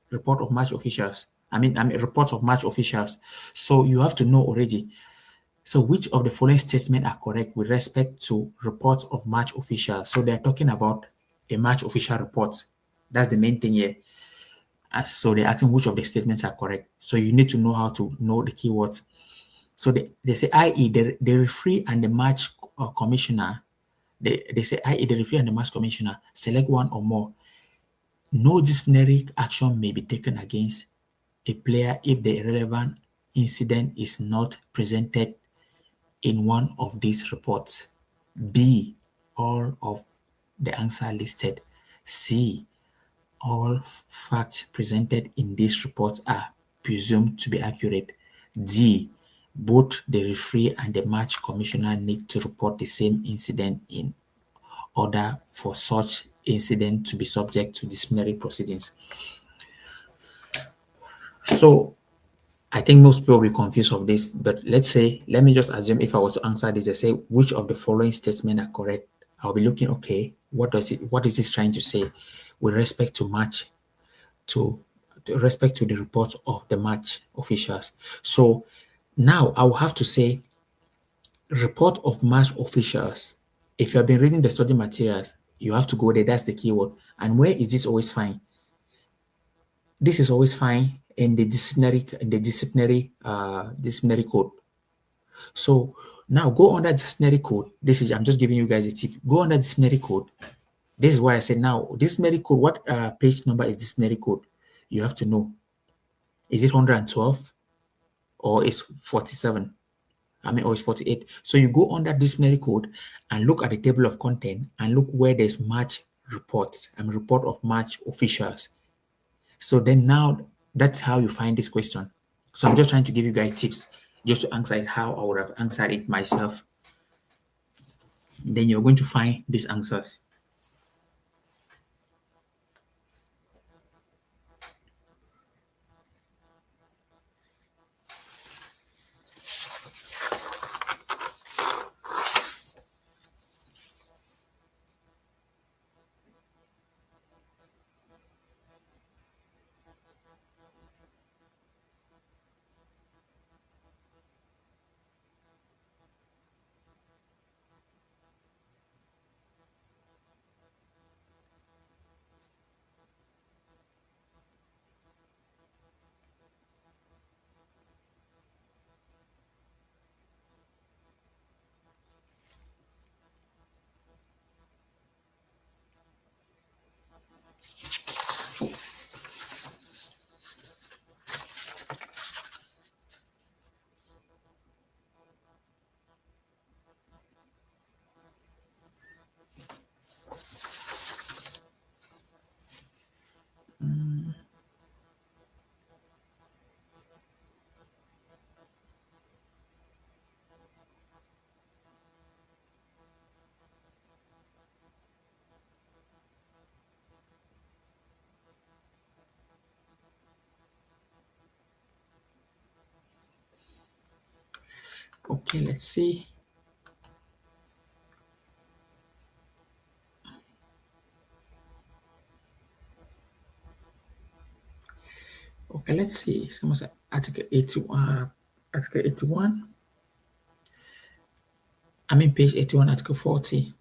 Report of match officials. I mean reports of match officials. So you have to know already. So which of the following statements are correct with respect to reports of match officials? So they're talking about a match official report. That's the main thing here. So they're asking which of the statements are correct. So you need to know how to know the keywords. So they say, i.e., the referee and the match commissioner, they say, i.e., the referee and the match commissioner, select one or more. No disciplinary action may be taken against a player if the relevant incident is not presented in one of these reports. B, all of the answer listed. C, all facts presented in these reports are presumed to be accurate. D, both the referee and the match commissioner need to report the same incident in order for such incident to be subject to disciplinary proceedings. So I think most people will be confused of this, but let me just assume if I was to answer this, they say which of the following statements are correct. I'll be looking, okay, what is this trying to say with respect to match, to respect to the report of the match officials. So now I will have to say report of match officials. If you have been reading the study materials, you have to go there. That's the keyword. And where is this always fine? This is always fine in the disciplinary code. So now go under disciplinary code. I'm just giving you guys a tip. Go under disciplinary code. This is why I said now disciplinary code. What page number is disciplinary code? You have to know. Is it 112 or is 47? Or it's 48. So you go under disciplinary code and look at the table of content and look where there's match reports and report of match officials. So then now that's how you find this question. So I'm just trying to give you guys tips just to answer it how I would have answered it myself. Then you're going to find these answers. Okay, let's see. Okay, let's see. Someone said Article 81. Article 81. Page 81, Article 40.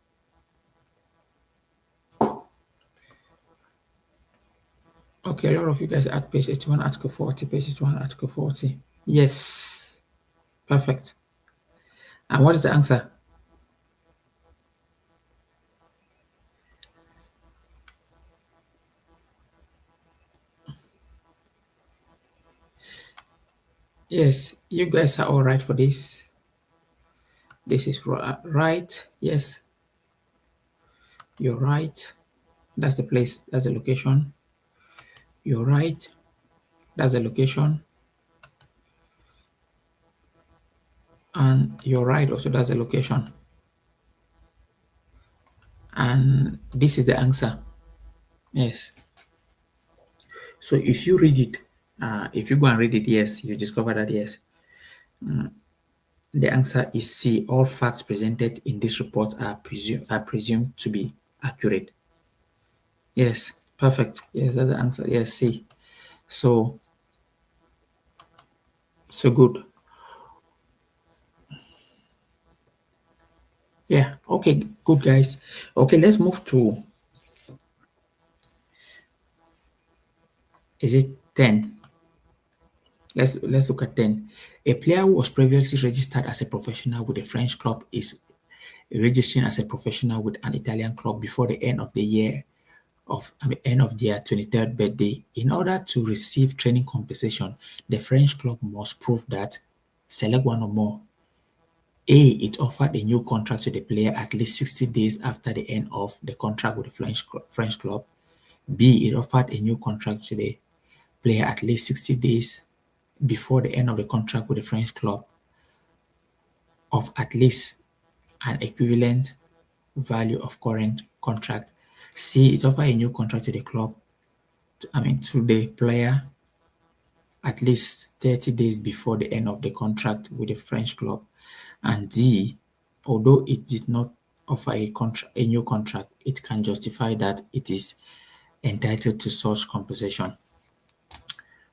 Okay, a lot of you guys at page 81, article 40, page 81, article 40. Yes, perfect. And what is the answer? Yes, you guys are all right for this. This is right. Yes, you're right. That's the place. That's the location. You're right. That's the location. And you're right also. That's the location. And this is the answer. Yes. So if you read it, if you go and read it, yes, you discover that yes. The answer is C. All facts presented in this report are presumed to be accurate. Yes, perfect. Yes, that's the answer. Yes, C. So good. Yeah. Okay. Good, guys. Okay, let's move to. Is it 10? Let's look at 10. A player who was previously registered as a professional with a French club is registering as a professional with an Italian club before the end of the year end of their 23rd birthday. In order to receive training compensation, the French club must prove that select one or more. A. It offered a new contract to the player at least 60 days after the end of the contract with the French club. B. It offered a new contract to the player at least 60 days before the end of the contract with the French club of at least an equivalent value of current contract. C. It offered a new contract to the club, to the player at least 30 days before the end of the contract with the French club. And D, although it did not offer a new contract, it can justify that it is entitled to such compensation.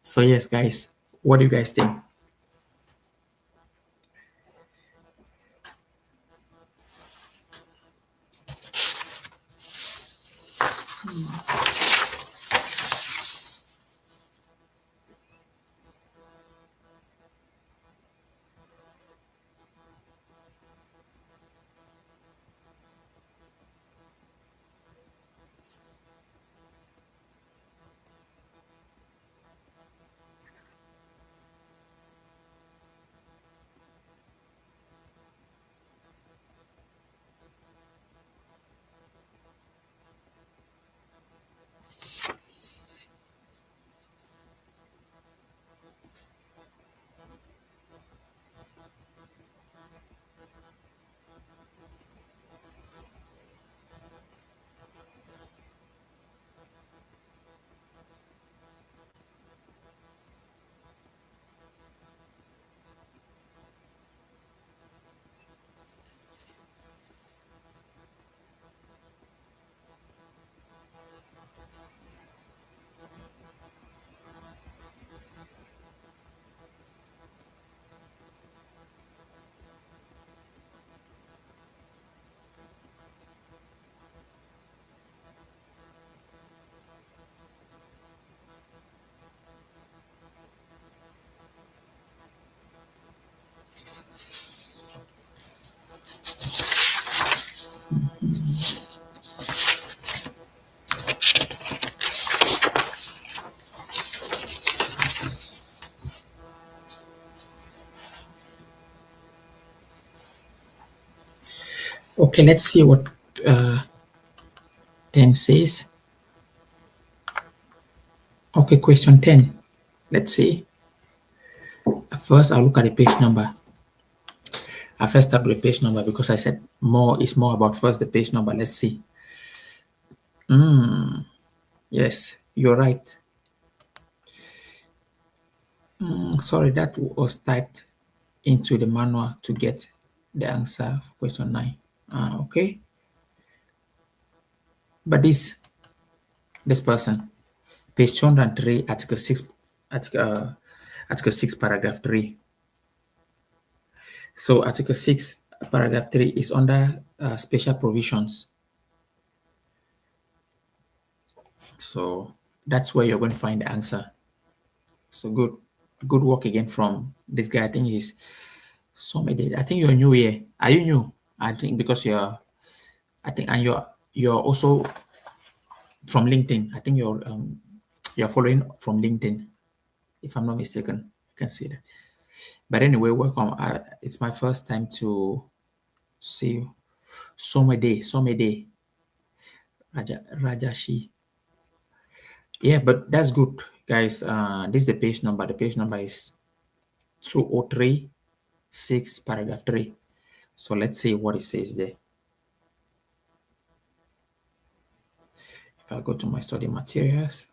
So yes, guys, what do you guys think? Okay, let's see what uh, 10 says. Okay, question 10. Let's see. First, I'll look at the page number. I first start with the page number because I said more is more about first the page number. Let's see. Yes, you're right. Sorry, that was typed into the manual to get the answer for question 9. Okay, but this person, page 203, article 6, article 6, paragraph 3. So article 6, paragraph 3 is under special provisions. So That's where you're going to find the answer. So good work again from this guy. I think he's somebody. I think you're new here. Are you new? I think because I think, and you're also from LinkedIn. I think you're following from LinkedIn, if I'm not mistaken. You can see that. But anyway, welcome. It's my first time to see you. Somede, Rajashi. Yeah, but that's good, guys. This is the page number. The page number is 2036, paragraph 3. So let's see what it says there. If I go to my study materials,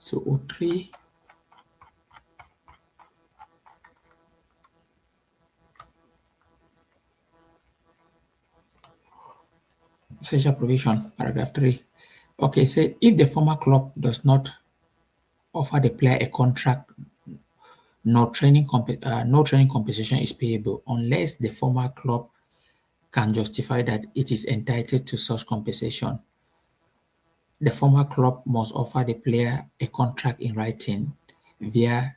203. Facial provision, paragraph 3. Okay, say if the former club does not offer the player a contract, no training compensation is payable unless the former club can justify that it is entitled to such compensation. The former club must offer the player a contract in writing via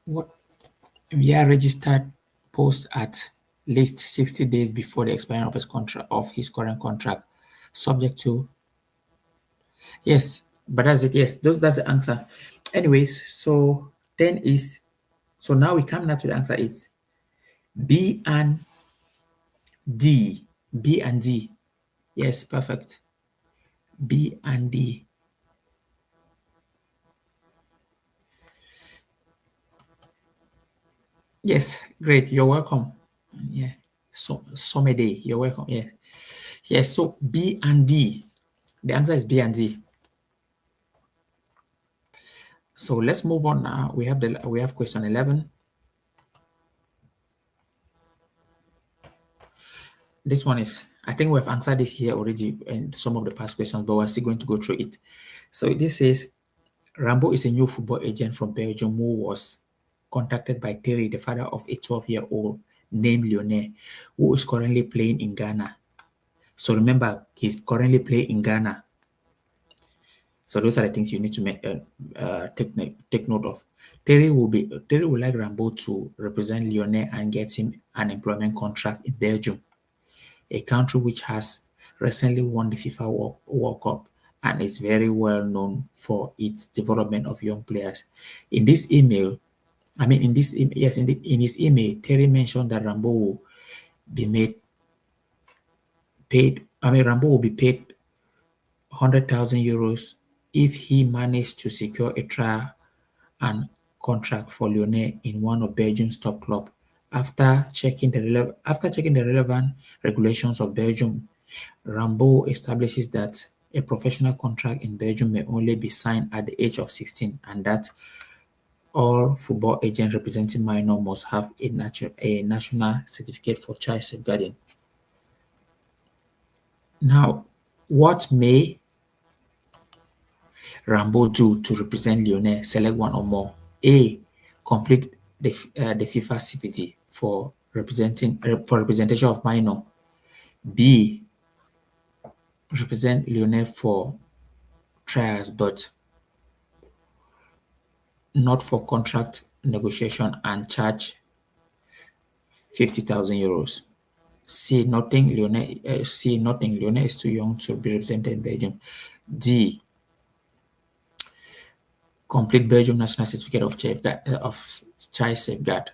what via registered post at least 60 days before the expiration of his current contract, subject to. Yes, but that's it. Yes, that's the answer. Anyways, so then is so now we come now to the answer. It's B and D. B and D. Yes, perfect. B and D. Yes, great. You're welcome. Yeah. So Somede, you're welcome. Yeah. Yes. So B and D. The answer is B and D. So let's move on now. We have question 11. This one is, I think we've answered this here already in some of the past questions, but we're still going to go through it. So this says Rambo is a new football agent from Belgium who was contacted by Terry, the father of a 12-year-old named Lionel, who is currently playing in Ghana. So remember, he's currently playing in Ghana. So those are the things you need to take note of. Terry would like Rambo to represent Lionel and get him an employment contract in Belgium, a country which has recently won the FIFA World Cup and is very well known for its development of young players. In this email, I mean, in this, yes, in his email, Terry mentioned that Rambo will be Rambo will be paid 100,000 euros if he managed to secure a trial and contract for Lionel in one of Belgium's top clubs. After checking the relevant regulations of Belgium, Rambo establishes that a professional contract in Belgium may only be signed at the age of 16 and that all football agents representing minors must have a national certificate for child safeguarding. Now, what may Rambo do to represent Lionel? Select one or more. A. Complete the FIFA CPT for representation of minor. B. Represent Lionel for trials but not for contract negotiation and charge 50,000 euros. C. Nothing. Lionel is too young to be represented in Belgium. D. Complete Belgium National Certificate of Child Safeguard.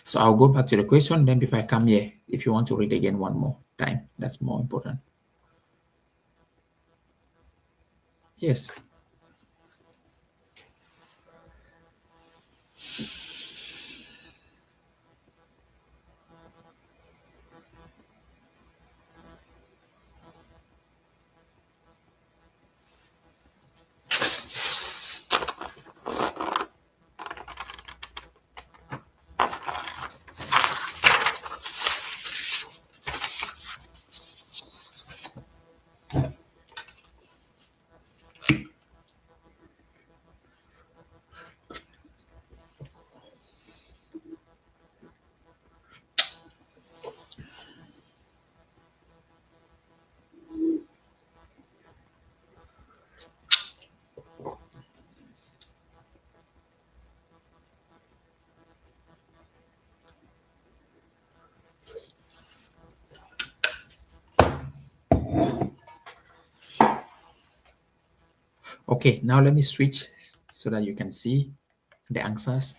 So I'll go back to the question. Then before I come here, if you want to read again one more time, that's more important. Yes. Okay, now let me switch so that you can see the answers.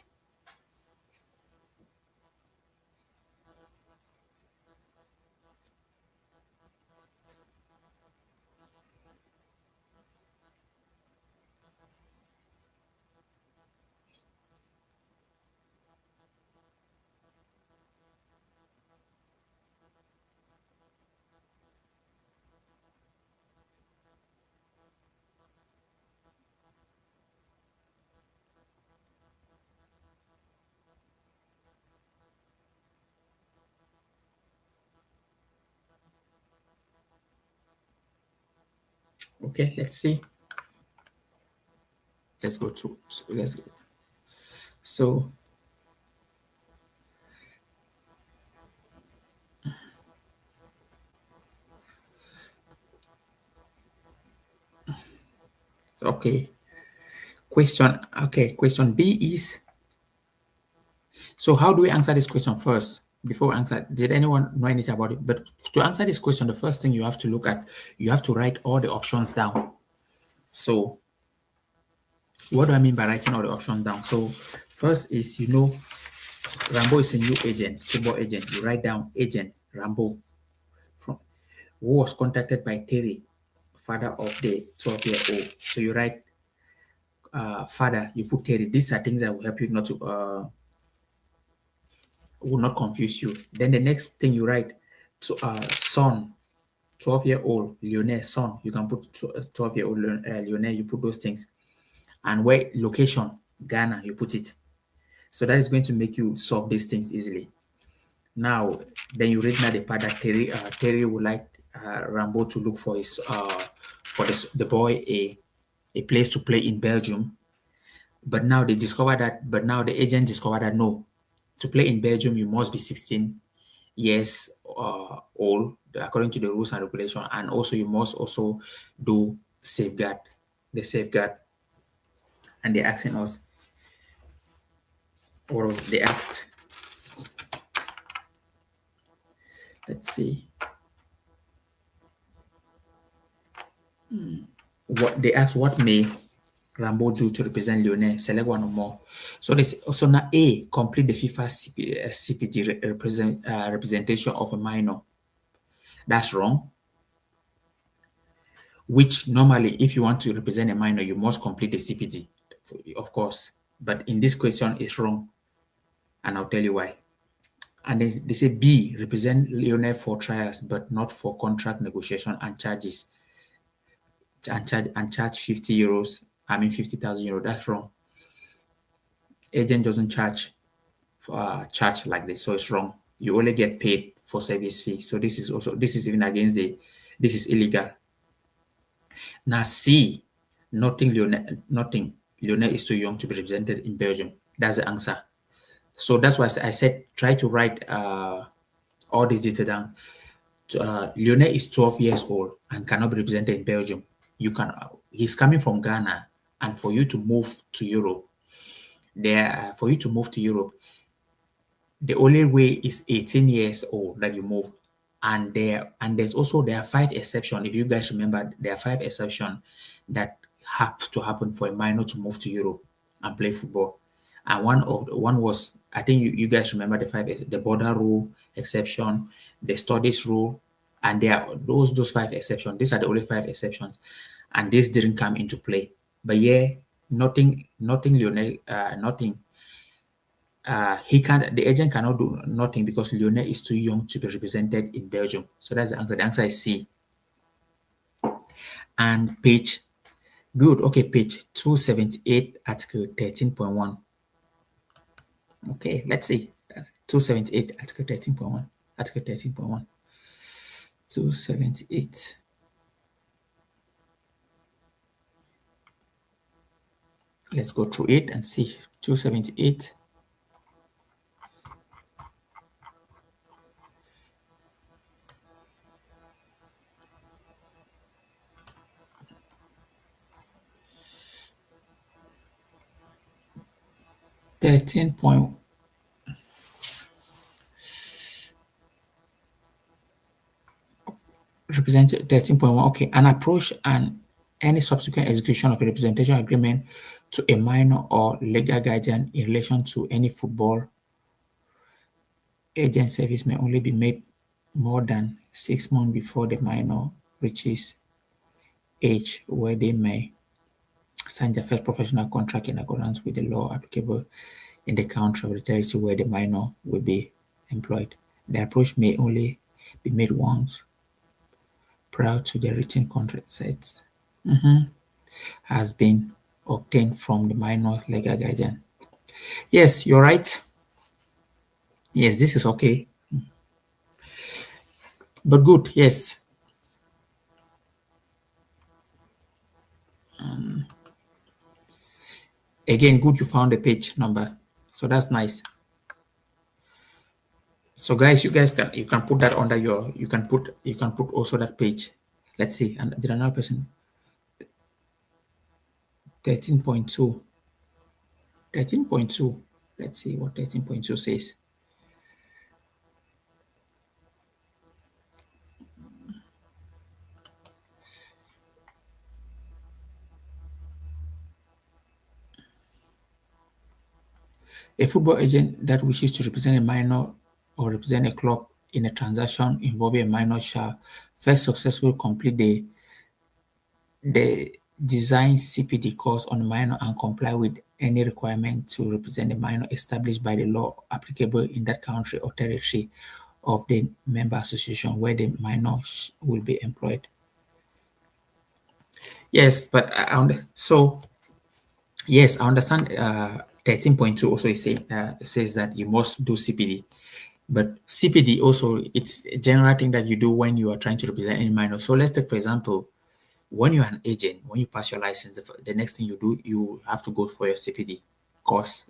Okay, let's see. Let's go to let's go. So okay. Question B is, so how do we answer this question first? Before we answer, did anyone know anything about it? But to answer this question, the first thing you have to look at, you have to write all the options down. So what do I mean by writing all the options down? So first is, Rambo is a new agent, football agent. You write down agent Rambo, from who was contacted by Terry, father of the 12-year-old. So you write father, you put Terry. These are things that will help you not to will not confuse you. Then the next thing you write to son, 12-year-old Lionel, son. You can put 12-year-old Lionel. You put those things, and where location Ghana, you put it. So that is going to make you solve these things easily. Now, then you read now the part that Terry would like Rambo to look for his for the boy a place to play in Belgium. But now they discover that, but now the agent discovered that no, to play in Belgium you must be 16 years old according to the rules and regulation, and also you must also do safeguard. And they're asking us, or they asked, let's see. What they asked, what may Rambo do to represent Lionel? Select one or more. So this also now A, complete the FIFA CPT representation of a minor. That's wrong. Which normally, if you want to represent a minor, you must complete the CPT, of course. But in this question, it's wrong, and I'll tell you why. And they say B, represent Lionel for trials, but not for contract negotiation and charges. And charge 50 euros. I mean 50,000 euros. That's wrong. Agent doesn't charge like this, so it's wrong. You only get paid for service fee. So this is even against this is illegal. Now C, nothing. Lionel is too young to be represented in Belgium. That's the answer. So that's why I said try to write all this data down. Lionel is 12 years old and cannot be represented in Belgium. He's coming from Ghana, and for you to move to Europe, the only way is 18 years old that you move. And there are five exceptions. If you guys remember, there are five exceptions that have to happen for a minor to move to Europe and play football. And one was, I think you guys remember the border rule exception, the studies rule, and there are those five exceptions. These are the only five exceptions, and this didn't come into play. But yeah, nothing Lionel, nothing he can't. The agent cannot do nothing because Lionel is too young to be represented in Belgium. So that's the answer. The answer is C. And page, good. Okay, page 278, article 13.1. Okay, let's see. 278, article 13.1. Article 13.1. 278. Let's go through it and see. 278. Represented 13.1. Okay, an approach and any subsequent execution of a representation agreement to a minor or legal guardian in relation to any football agent service may only be made more than 6 months before the minor reaches age where they may sign their first professional contract in accordance with the law applicable in the country or the territory where the minor will be employed. The approach may only be made once prior to the written contract set has been obtained from the minor legal guardian. Yes, you're right. Yes, this is okay. But good, yes. Again, good you found the page number. So that's nice. So guys, you can put that under your you can put also that page. Let's see. And did another person 13.2. 13.2. Let's see what 13.2 says. A football agent that wishes to represent a minor or represent a club in a transaction involving a minor shall first successfully complete the design CPD course on the minor and comply with any requirement to represent the minor established by the law applicable in that country or territory of the member association where the minor will be employed. Yes, but so yes, I understand. 13.2 also says that you must do CPD, but CPD also it's a general thing that you do when you are trying to represent any minor. So let's take for example, when you're an agent, when you pass your license, the next thing you do, you have to go for your CPD course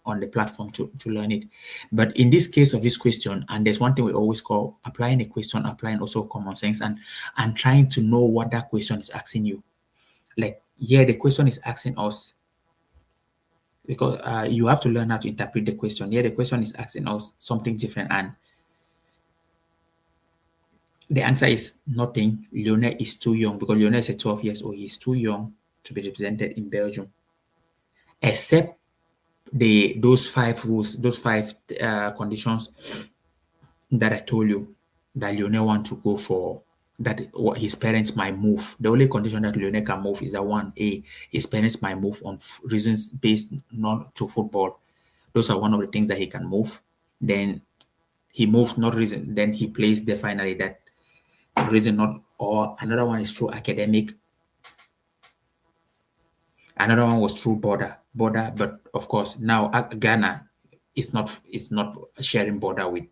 on the platform to learn it. But in this case of this question, and there's one thing we always call applying a question, applying also common sense and trying to know what that question is asking you. Like, yeah, the question is asking us because you have to learn how to interpret the question. Yeah, the question is asking us something different, and the answer is nothing. Lionel is too young because Lionel is a 12 years old. He's too young to be represented in Belgium, except those five rules, those five conditions that I told you that Lionel want to go for. That what his parents might move. The only condition that Lionel can move is that one, his parents might move on reasons based not to football. Those are one of the things that he can move. Then he moved not reason. Then he plays there finally that reason not. Or another one is through academic. Another one was through border. But of course now Ghana is not sharing border with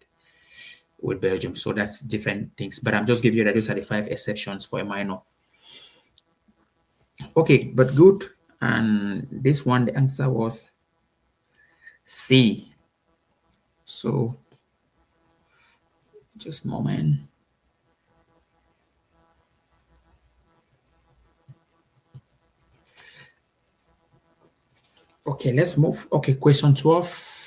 Belgium. So that's different things. But I'm just giving you that those are the five exceptions for a minor. Okay, but good. And this one, the answer was C. So just a moment. Okay, let's move. Okay, question 12.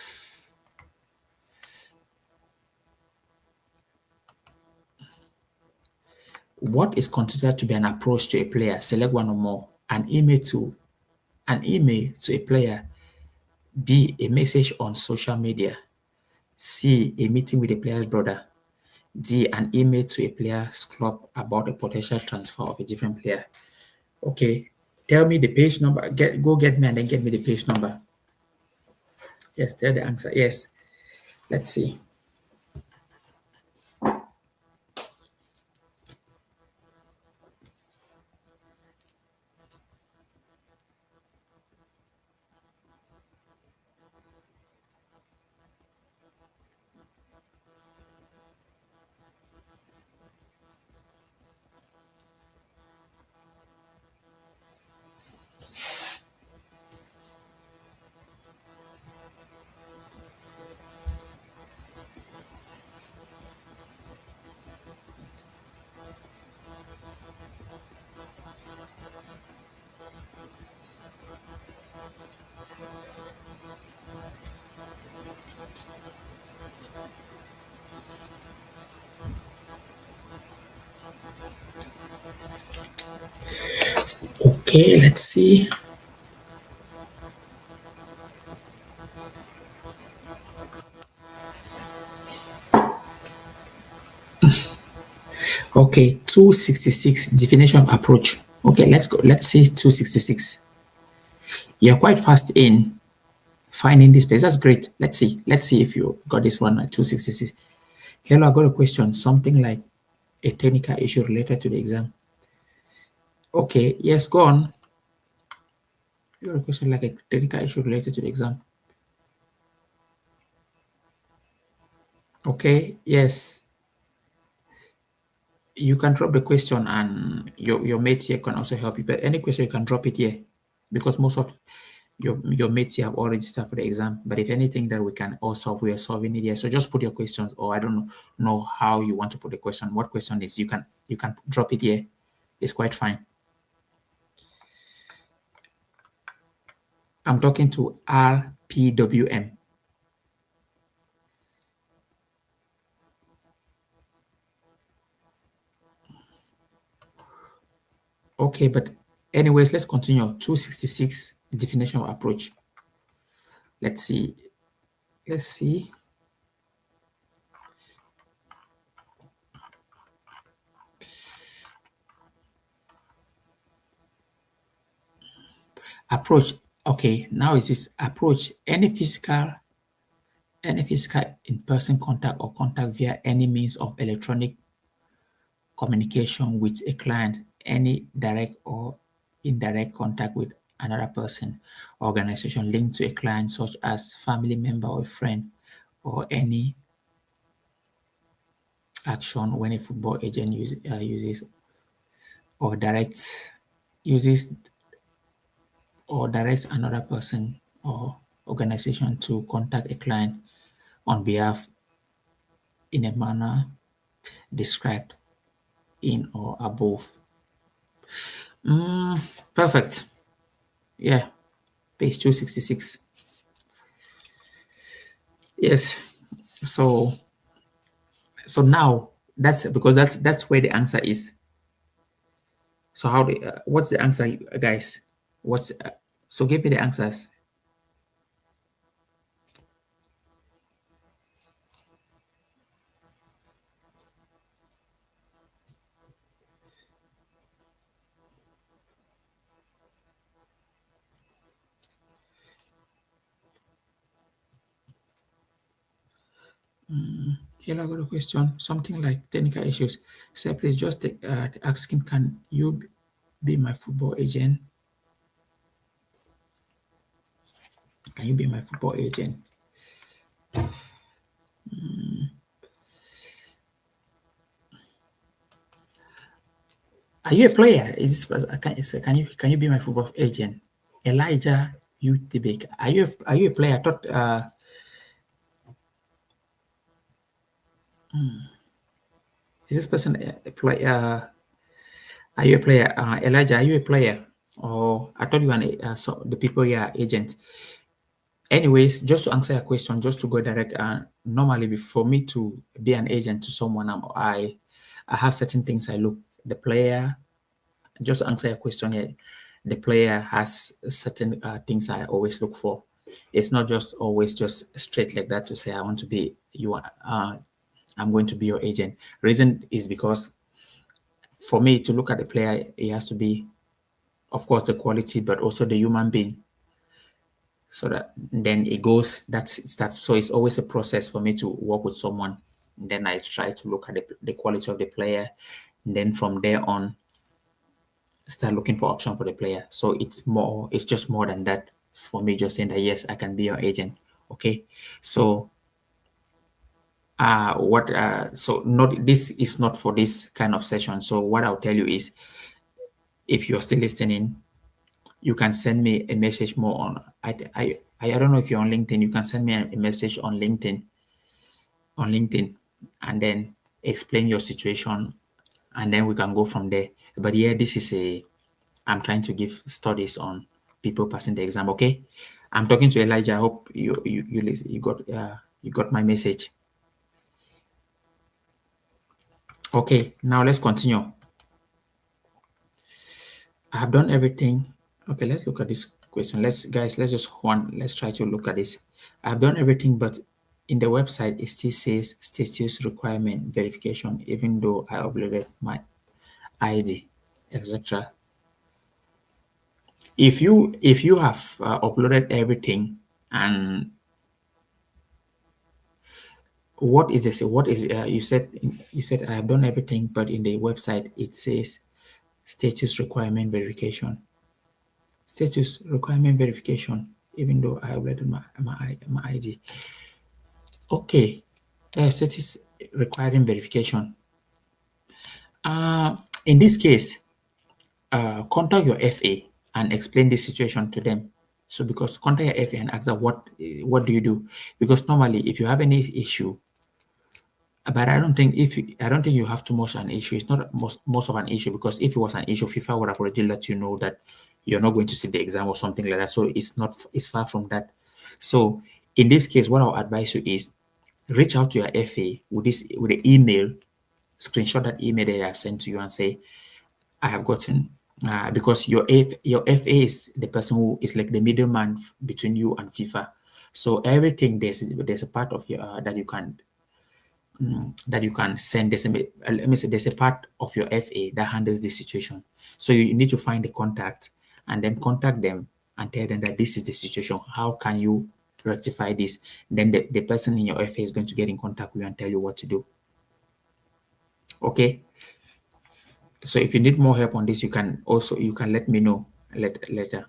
What is considered to be an approach to a player? Select one or more. An email to a player. B, a message on social media. C, a meeting with a player's brother. D, an email to a player's club about a potential transfer of a different player. Okay, tell me the page number. Go get me and then get me the page number. Yes, tell the answer. Yes. Let's see. Okay, let's see. Okay, 266 definition of approach. Okay, let's go. Let's see 266. You're quite fast in finding this place. That's great. Let's see. Let's see if you got this one at 266. Hello, I got a question. Something like a technical issue related to the exam. Okay, yes, go on. You got a question like a technical issue related to the exam. Okay, yes. You can drop the question and your mate here can also help you. But any question you can drop it here because most of your mates here have already started for the exam. But if anything that we can all solve, we are solving it here. So just put your questions, or I don't know how you want to put the question. What question is you can drop it here. It's quite fine. I'm talking to RPWM. Okay, but anyways, let's continue. 266 definition of approach. Let's see. Let's see. Approach. Okay, now is this approach any physical in-person contact or contact via any means of electronic communication with a client, any direct or indirect contact with another person, organization linked to a client, such as family member or friend, or any action when a football agent uses or uses directs another person or organization to contact a client on behalf in a manner described in or above. Perfect. Yeah, page 266. Yes. So now that's because that's where the answer is. So what's the answer, guys? What's so give me the answers. Here I got a question, something like technical issues. Say, please just ask him, can you be my football agent? Can you be my football agent? Are you a player? Can you be my football agent? Elijah Utibek. Are you a player? I thought is this person a player? Are you a player? Elijah, are you a player? Or I thought you were so the people here are agents. Anyways, just to answer your question, just to go direct, normally for me to be an agent to someone, I have certain things I look. The player, just to answer your question here, the player has certain things I always look for. It's not just always just straight like that to say I want to be you. I'm going to be your agent. Reason is because for me to look at the player, it has to be, of course, the quality, but also the human being. So that then it goes. That's so it's always a process for me to work with someone. And then I try to look at the quality of the player, and then from there on, start looking for option for the player. So it's just more than that for me. Just saying that yes, I can be your agent. Okay, so what so not this is not for this kind of session. So what I'll tell you is, if you're still listening, you can send me a message more on I don't know if you're on LinkedIn. You can send me a message on LinkedIn and then explain your situation, and then we can go from there. But yeah, this is I'm trying to give studies on people passing the exam. Okay, I'm talking to Elijah. I hope you got my message. Okay, now let's continue. I have done everything. Okay, let's look at this question. Let's try to look at this. I've done everything, but in the website it still says status requirement verification, even though I uploaded my ID, etc. If you have uploaded everything, and what is this? What is you said I have done everything, but in the website it says status requirement verification. Status requirement verification, even though I uploaded my ID. Okay, status requiring verification. In this case, contact your FA and explain the situation to them. So because contact your FA and ask them what do you do? Because normally, if you have any issue, but I don't think you have too much an issue. It's not most of an issue, because if it was an issue, FIFA would have already let you know that you're not going to sit the exam or something like that. So it's far from that. So in this case, what I'll advise you is reach out to your FA with the email, screenshot that email that I have sent to you and say, I have gotten, because your FA is the person who is like the middleman between you and FIFA. So everything, there's a part of your that you can send. Let me say there's a part of your FA that handles this situation. So you need to find the contact and then contact them and tell them that this is the situation. How can you rectify this? Then the person in your FA is going to get in contact with you and tell you what to do. Okay. So if you need more help on this, you can let me know later.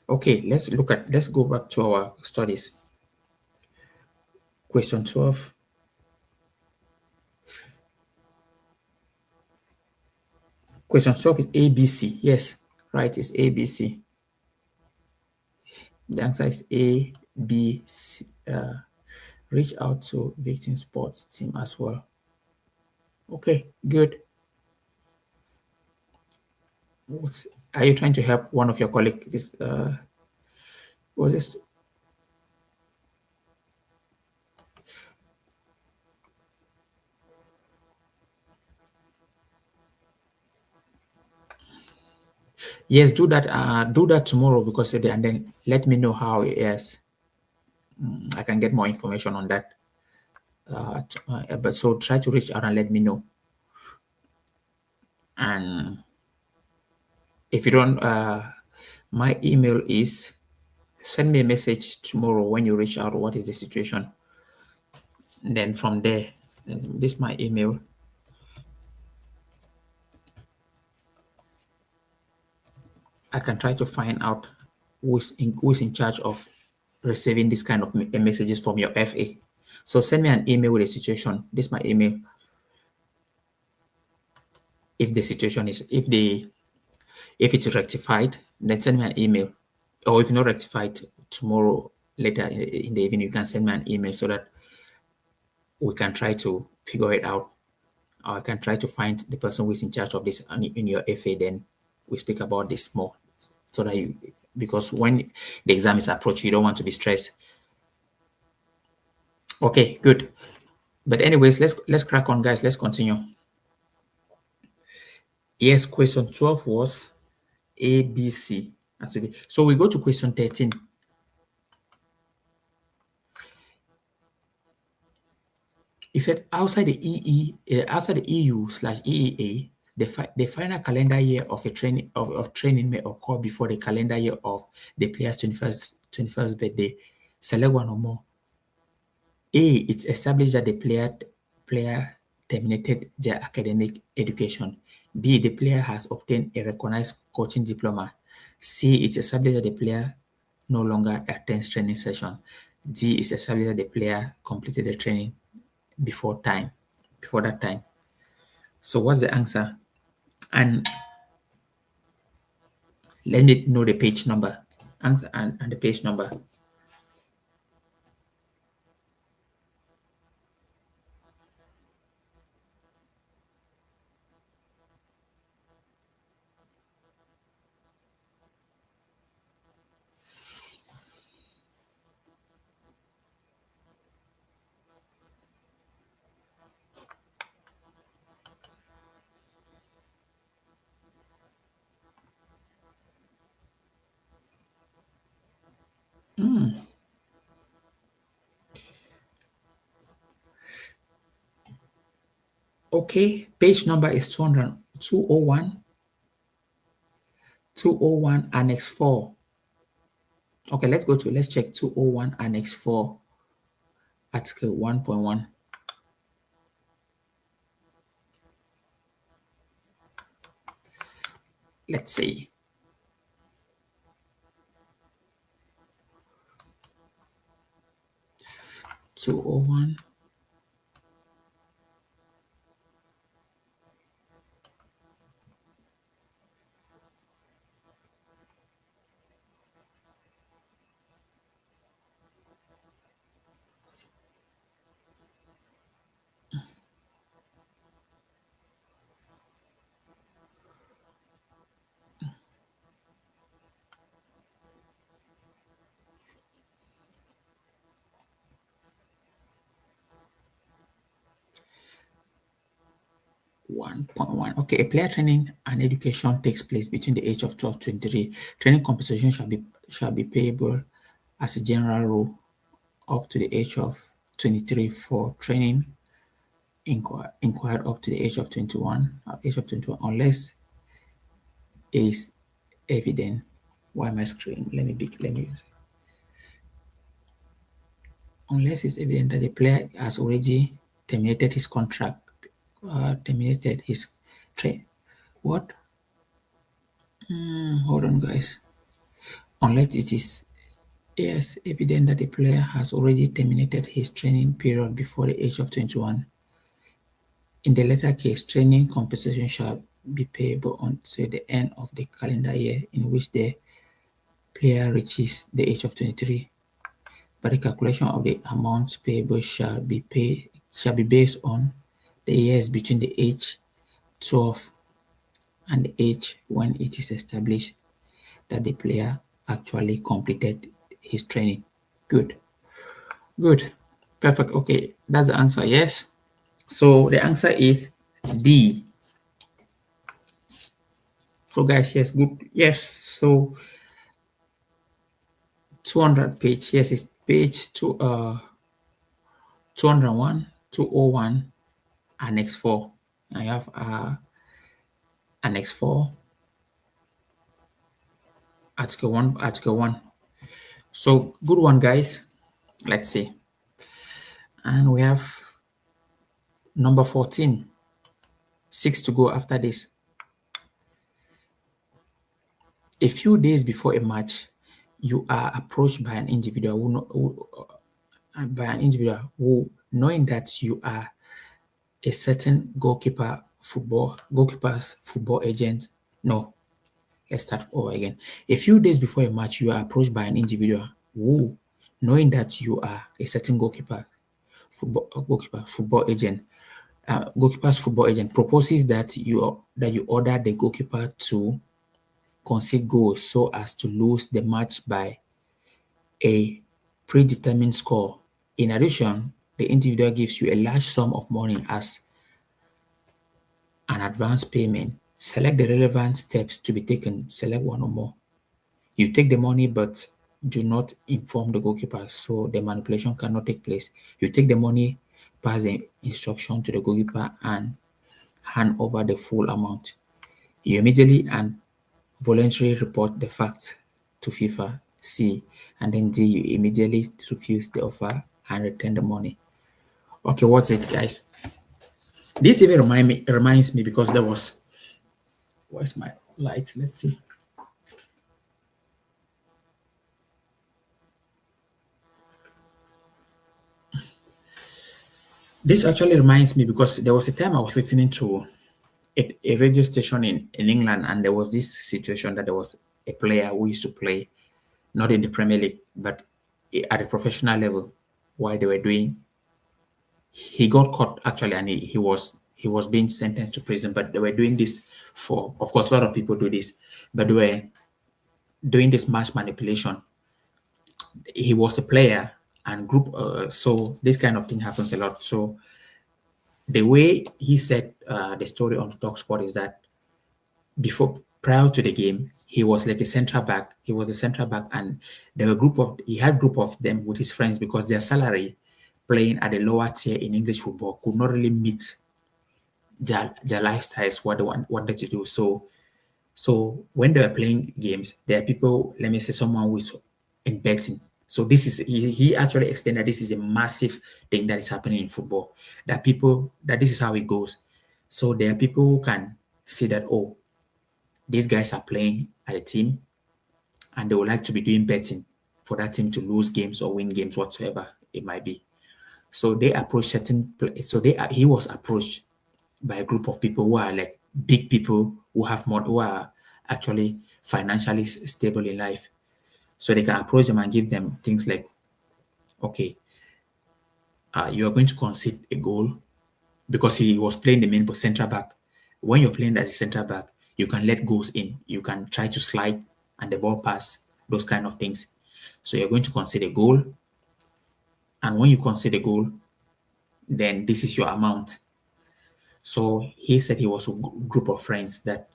Okay, let's go back to our studies. Question 12. Question 12 is ABC. Yes, right, it's ABC. The answer is A, B, C. Reach out to victim sports team as well. Okay, good. Are you trying to help one of your colleagues? Was this? Yes, do that. Do that tomorrow, because and then let me know how it is. I can get more information on that. But so try to reach out and let me know. And if you don't, my email is, send me a message tomorrow when you reach out. What is the situation? And then from there, this is my email. I can try to find out who is in charge of receiving this kind of messages from your FA. So send me an email with a situation. This is my email. If the situation is if it's rectified, then send me an email. Or if not rectified, tomorrow later in the evening, you can send me an email so that we can try to figure it out. Or I can try to find the person who is in charge of this in your FA. Then we speak about this more, so that because when the exam is approaching, you don't want to be stressed. Okay, good. But anyways, let's crack on, guys. Let's continue. Yes, question 12 was A, B, C. So we go to question 13. It said outside the EU/EEA, the final calendar year of a training may occur before the calendar year of the player's 21st birthday. Select one or more. A, it's established that the player terminated their academic education. B, the player has obtained a recognized coaching diploma. C, it's established that the player no longer attends training session. D, it's established that the player completed the training before that time. So what's the answer? And let me know the page number. Answer and the page number. Okay, page number is 200, 201, 201 Annex 4. Okay, let's check 201 Annex 4, Article 1.1. Let's see. 201. One point one. Okay, a player training and education takes place between the age of 12 to 23. Training compensation shall be payable as a general rule up to the age of 23 for training inquired up to the age of 21, unless is evident. Why am I screen? Let me unless it's evident that the player has already terminated his contract, terminated his train. What? Hold on, guys. Unless it is yes evident that the player has already terminated his training period before the age of 21. In the latter case, training compensation shall be payable until the end of the calendar year in which the player reaches the age of 23. But the calculation of the amounts payable shall be based on the years between the age 12 and the age when it is established that the player actually completed his training. Good, good, perfect. Okay, that's the answer. Yes. So the answer is D. So guys, yes, good. Yes. So 200 page. Yes, it's page 201, 201, Annex 4. I have Annex 4, Article 1, Article 1. So good one, guys. Let's see. And we have number 14. 6 to go after this. A few days before a match, you are approached by an individual who, knowing that you are a certain goalkeeper's football agent. No, let's start over again. A few days before a match, you are approached by an individual who, knowing that you are a certain goalkeeper's football agent proposes that you order the goalkeeper to concede goals so as to lose the match by a predetermined score. In addition, the individual gives you a large sum of money as an advance payment. Select the relevant steps to be taken. Select one or more. You take the money but do not inform the goalkeeper, so the manipulation cannot take place. You take the money, pass the instruction to the goalkeeper, and hand over the full amount. You immediately and voluntarily report the fact to FIFA. C. And then D. You immediately refuse the offer and return the money. Okay, what's it, guys? This even reminds me because there was. Where's my light? Let's see. This actually reminds me because there was a time I was listening to a radio station in England, and there was this situation that there was a player who used to play not in the Premier League but at a professional level. While they were doing, he got caught actually, and he was being sentenced to prison. But they were doing this for, of course, a lot of people do this, but they were doing this match manipulation. He was a player and group, so this kind of thing happens a lot. So the way he said the story on Talksport is that prior to the game, he was like a central back. He was a central back, and there were he had group of them with his friends because their salary playing at a lower tier in English football could not really meet their lifestyles, what they wanted to do. So when they were playing games, there are people, let me say someone who is in betting. So this is he actually explained that this is a massive thing that is happening in football. That this is how it goes. So there are people who can see that, oh, these guys are playing at a team and they would like to be doing betting for that team to lose games or win games whatsoever it might be. So they approach he was approached by a group of people who are like big people who have more, who are actually financially stable in life. So they can approach them and give them things like, okay, you are going to concede a goal because he was playing the main central back. When you're playing as a central back, you can let goals in. You can try to slide and the ball pass, those kind of things. So you're going to concede a goal. And when you concede a goal, then this is your amount. So he said he was a group of friends that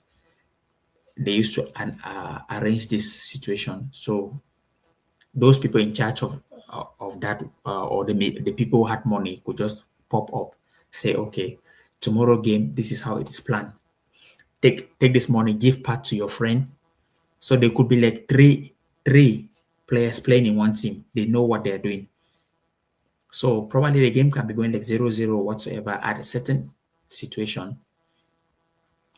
they used to arrange this situation. So those people in charge of that or the people who had money could just pop up, say, okay, tomorrow game, this is how it is planned. Take this money, give part to your friend. So there could be like three players playing in one team. They know what they're doing. So probably the game can be going like 0-0 whatsoever at a certain situation.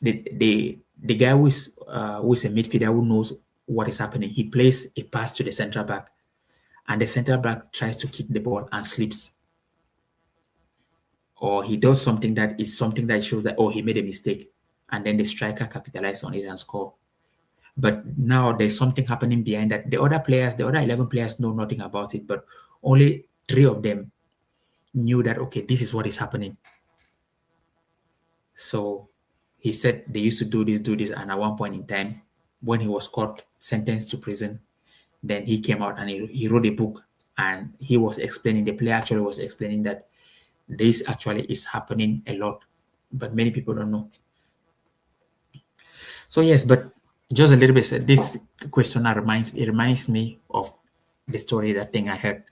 The guy who is a midfielder who knows what is happening, he plays a pass to the central back, and the central back tries to kick the ball and slips, or he does something that shows that, oh, he made a mistake, and then the striker capitalizes on it and score. But now there's something happening behind that. The other 11 players know nothing about it, but only three of them knew that, okay, this is what is happening. So he said they used to do this, and at one point in time, when he was caught, sentenced to prison, then he came out and he wrote a book, and he was explaining, the player actually was explaining that this actually is happening a lot, but many people don't know. So yes, but just a little bit, this question reminds me of the story, that thing I heard.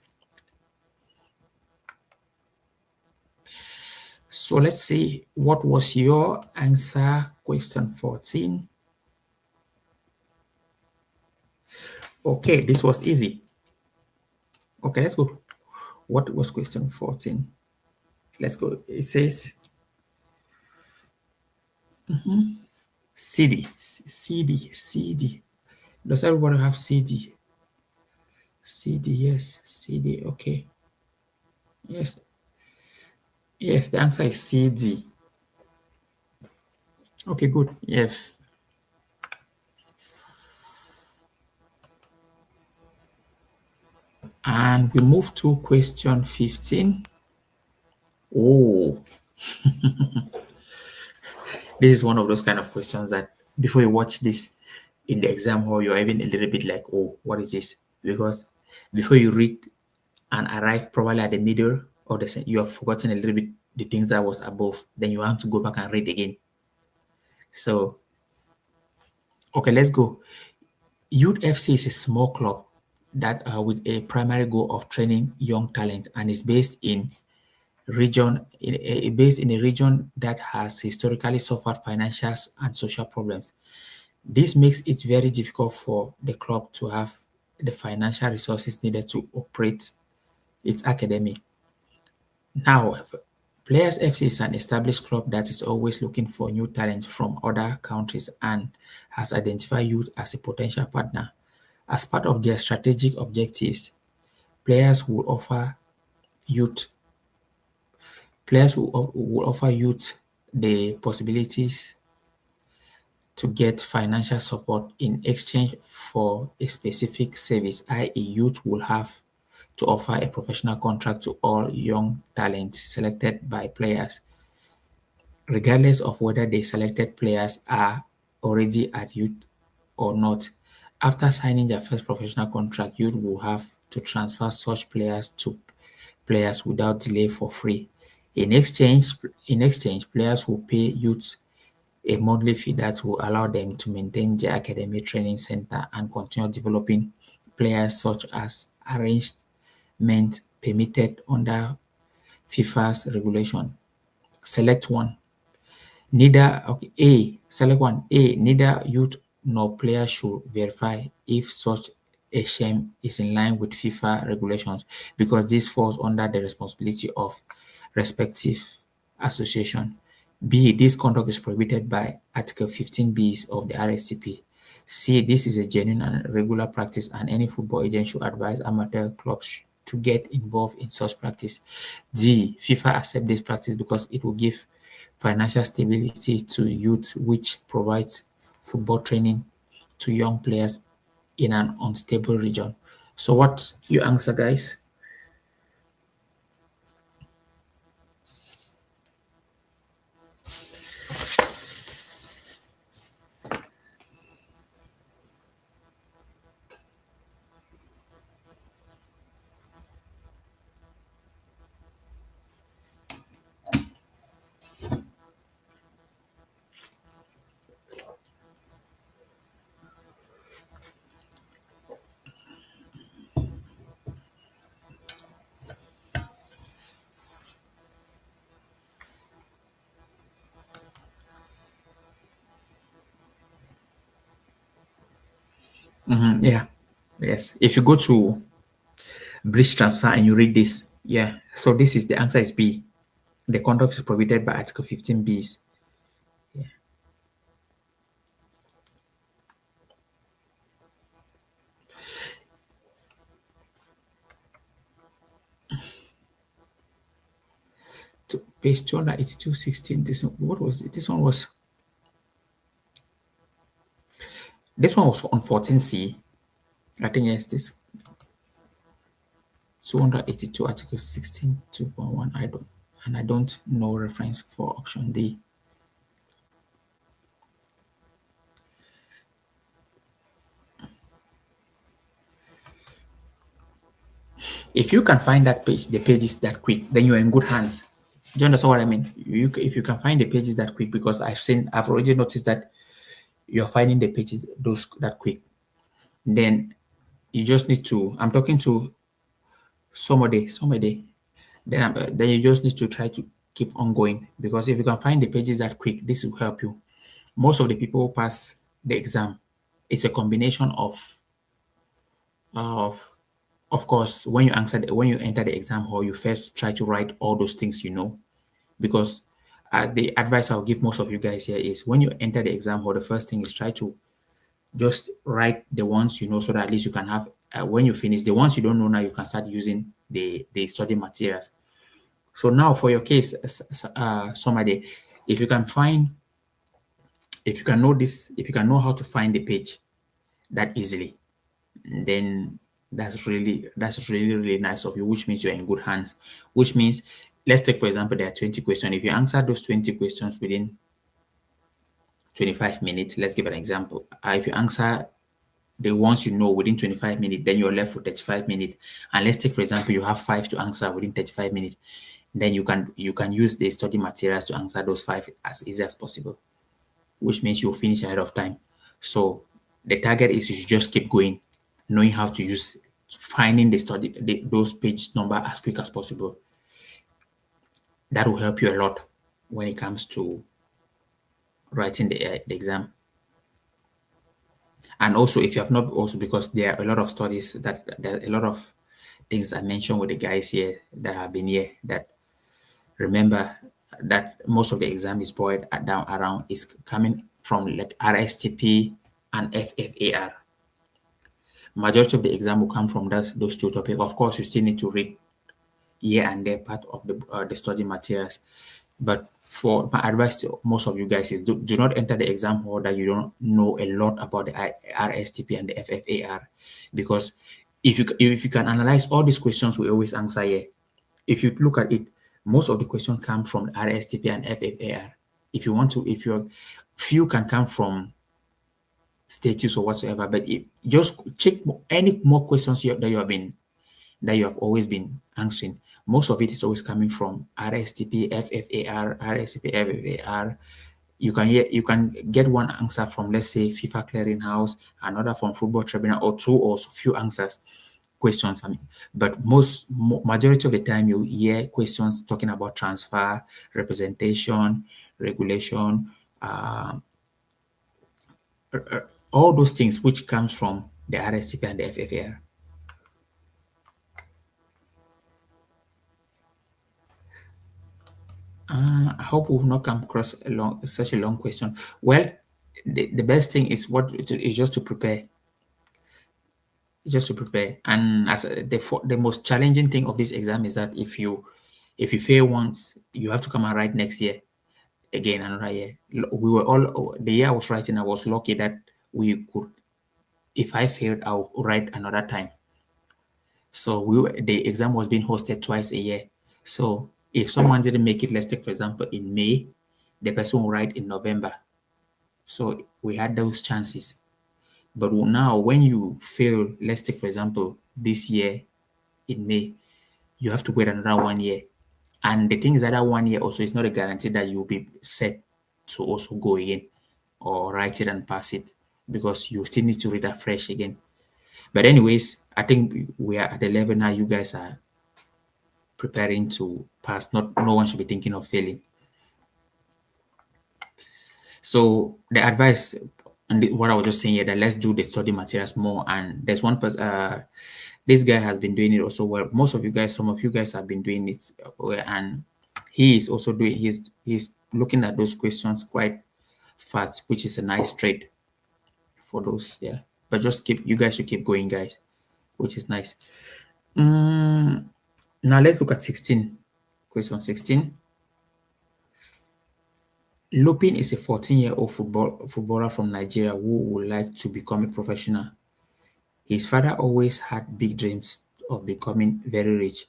So let's see, what was your answer? Question 14. Okay, this was easy. Okay, let's go. What was question 14? Let's go. It says CD. Does everybody have CD? CD, yes, CD. Okay. Yes. Yes, the answer is CD. Okay, good. Yes. And we move to question 15. Oh, this is one of those kind of questions that before you watch this in the exam hall, you're even a little bit like, oh, what is this? Because before you read and arrive probably at the middle of the you have forgotten a little bit the things that was above. Then you have to go back and read again. So, okay, let's go. Youth FC is a small club that with a primary goal of training young talent, and is based in a region that has historically suffered financial and social problems. This makes it very difficult for the club to have the financial resources needed to operate its academy. Now, Players FC is an established club that is always looking for new talent from other countries and has identified youth as a potential partner. As part of their strategic objectives, players will offer youth will offer youth the possibilities to get financial support in exchange for a specific service, i.e., youth will have to offer a professional contract to all young talents selected by players, regardless of whether the selected players are already at youth or not. After signing their first professional contract, youth will have to transfer such players to players without delay for free. In exchange, players will pay youth a monthly fee that will allow them to maintain their academic training center and continue developing players such as arrangement permitted under FIFA's regulation. Select one. Neither okay, A. Select one. A. Neither youth nor player should verify if such a shame is in line with FIFA regulations because this falls under the responsibility of respective association. B. This conduct is prohibited by Article 15b of the RSTP. C. This is a genuine and regular practice, and any football agent should advise amateur clubs to get involved in such practice. D. FIFA accept this practice because it will give financial stability to youth, which provides football training to young players in an unstable region. So, what you answer, guys? Yeah, yes. If you go to Bridge Transfer and you read this, yeah. So this is the answer is B. The conduct is prohibited by Article 15b. Yeah. To page 282.16. This one, what was it? This one was on 14C. I think yes, this 282 article 16 2.1. I don't know reference for option D. If you can find that page, the pages that quick, then you're in good hands. Do you understand what I mean? If you can find the pages that quick, because I've already noticed that you're finding the pages those that quick. Then you just need to. I'm talking to somebody. Then you just need to try to keep on going, because if you can find the pages that quick, this will help you. Most of the people who pass the exam, it's a combination of of course, when you enter the exam hall, you first try to write all those things you know, because the advice I'll give most of you guys here is when you enter the exam hall, the first thing is try to just write the ones you know, so that at least you can have when you finish the ones you don't know, now you can start using the study materials. So now for your case, somebody, if you can find, if you can know this, if you can know how to find the page that easily, then that's really nice of you, which means you're in good hands. Which means, let's take for example, there are 20 questions. If you answer those 20 questions within 25 minutes, let's give an example. If you answer the ones you know within 25 minutes, then you're left with 35 minutes. And let's take for example, you have 5 to answer within 35 minutes. Then you can use the study materials to answer those 5 as easy as possible, which means you'll finish ahead of time. So the target is you should just keep going, knowing how to use, finding those page number as quick as possible. That will help you a lot when it comes to writing the exam. And also, if you have not, also because there are a lot of studies there are a lot of things I mentioned with the guys here that have been here, that remember that most of the exam is boiled down around is coming from like RSTP and FFAR. Majority of the exam will come from those two topics. Of course, you still need to read here and there part of the study materials. But for my advice to most of you guys is do not enter the exam hall that you don't know a lot about the RSTP and the FFAR, because if you can analyze all these questions we always answer here, if you look at it, most of the questions come from RSTP and FFAR. If you want to, if your few can come from status or whatsoever, but if just check any more questions that you have always been answering, most of it is always coming from RSTP, FFAR, RSTP, FFAR, you can get one answer from, let's say, FIFA clearinghouse, another from football tribunal, or two or few answers questions. I mean, but majority of the time you hear questions talking about transfer, representation, regulation, uh, all those things which comes from the RSTP and the FFAR. I hope we've not come across such a long question. Well, the best thing is is just to prepare, just to prepare. And as the most challenging thing of this exam is that if you fail once, you have to come and write next year again, another year. We were all the year I was writing. I was lucky that we could. If I failed, I'll write another time. So the exam was being hosted twice a year. So if someone didn't make it, let's take for example in May, the person will write in November. So we had those chances. But now when you fail, let's take for example this year in May, you have to wait another 1 year. And the thing is that 1 year also is not a guarantee that you'll be set to also go again or write it and pass it, because you still need to read that fresh again. But anyways, I think we are at the level now you guys are preparing to pass. Not no one should be thinking of failing. So the advice and what I was just saying here, that let's do the study materials more. And there's one person, this guy has been doing it also well. Most of you guys, some of you guys have been doing it well, and he is also doing. He's looking at those questions quite fast, which is a nice trade for those. Yeah, but just keep, you guys should keep going, guys, which is nice. Now let's look at 16. Question 16. Lupin is a 14-year-old footballer from Nigeria who would like to become a professional. His father always had big dreams of becoming very rich.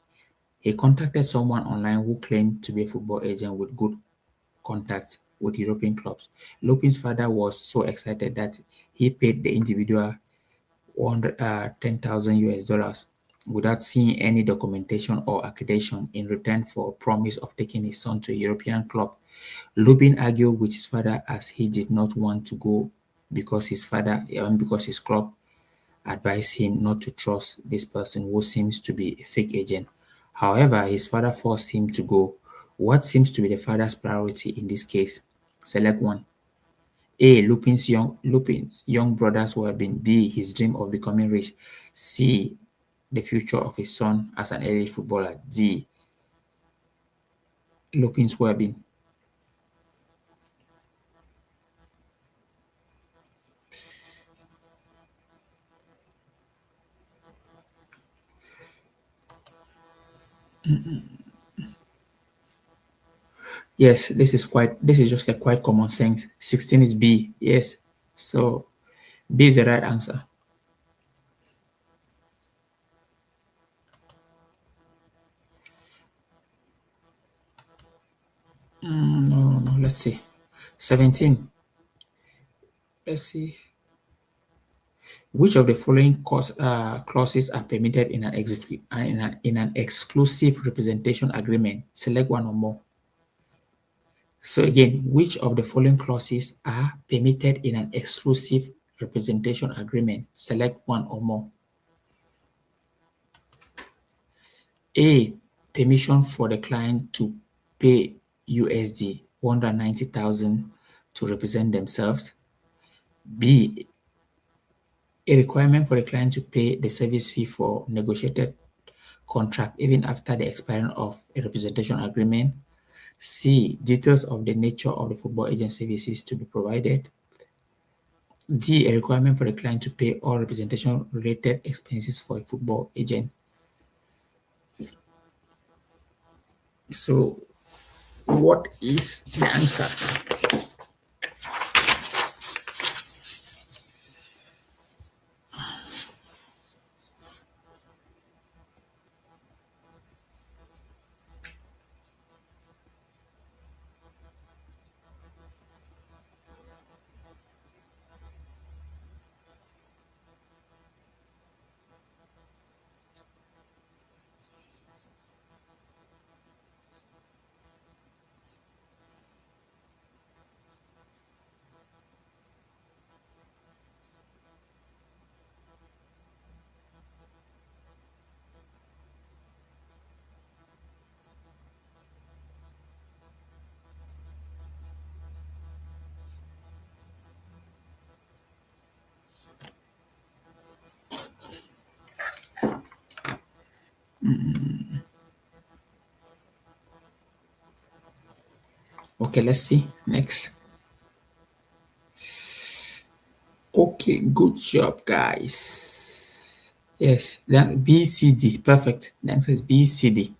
He contacted someone online who claimed to be a football agent with good contacts with European clubs. Lupin's father was so excited that he paid the individual 10,000 US dollars without seeing any documentation or accreditation in return for a promise of taking his son to a European club. Lupin argued with his father as he did not want to go because his club advised him not to trust this person who seems to be a fake agent. However, his father forced him to go. What seems to be the father's priority in this case? Select one. A. Lupin's young brother's well-being. B. His dream of becoming rich. C. The future of his son as an elite footballer. D. Lupin's well-being. Yes, this is just like quite common sense. 16 is B. Yes. So B is the right answer. No. Let's see. 17. Let's see. Which of the following clauses are permitted in in an exclusive representation agreement? Select one or more. So again, which of the following clauses are permitted in an exclusive representation agreement? Select one or more. A. Permission for the client to pay USD 190,000 to represent themselves. B. A requirement for the client to pay the service fee for negotiated contract even after the expiring of a representation agreement. C. Details of the nature of the football agent services to be provided. D. A requirement for the client to pay all representation related expenses for a football agent. So, what is the answer? Okay, let's see. Next. Okay, good job, guys. Yes, that BCD. Perfect. The answer is BCD.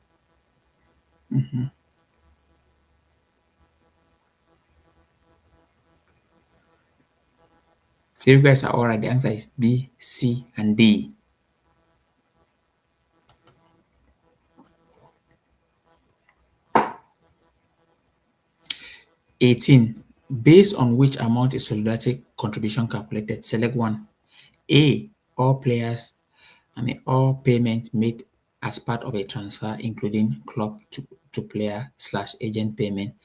So you guys are all right. The answer is B, C, and D. 18. Based on which amount is solidarity contribution calculated? Select one. A. All players, all payments made as part of a transfer, including club to player slash agent payment.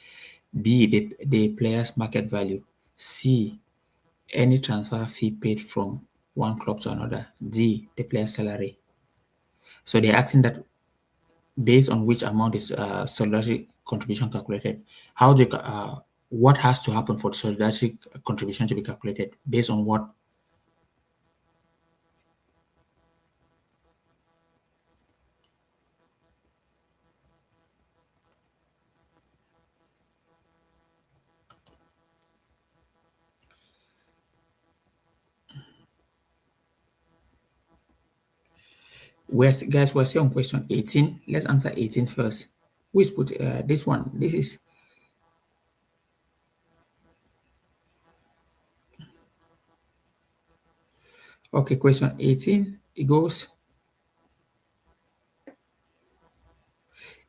B. The player's market value. C. Any transfer fee paid from one club to another. D. The player's salary. So they're asking that based on which amount is solidarity contribution calculated. How do you, what has to happen for the solidarity contribution to be calculated? Based on what? Guys, we're still on question 18. Let's answer 18 first. Who is put this one? This is okay. Question 18. It goes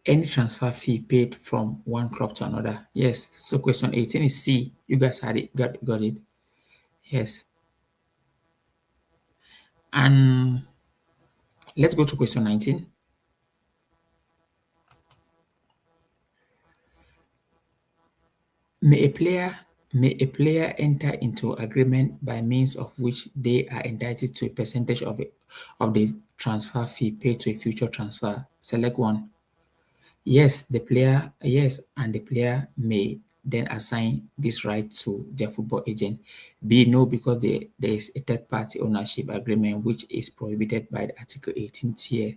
any transfer fee paid from one club to another. Yes. So question 18 is C. You guys had it. Got it. Yes. And let's go to question 19. May a player may a player enter into agreement by means of which they are entitled to a percentage of the transfer fee paid to a future transfer. Select one. Yes, and the player may then assign this right to their football agent. B, no, because there is a third party ownership agreement which is prohibited by the Article 18 tier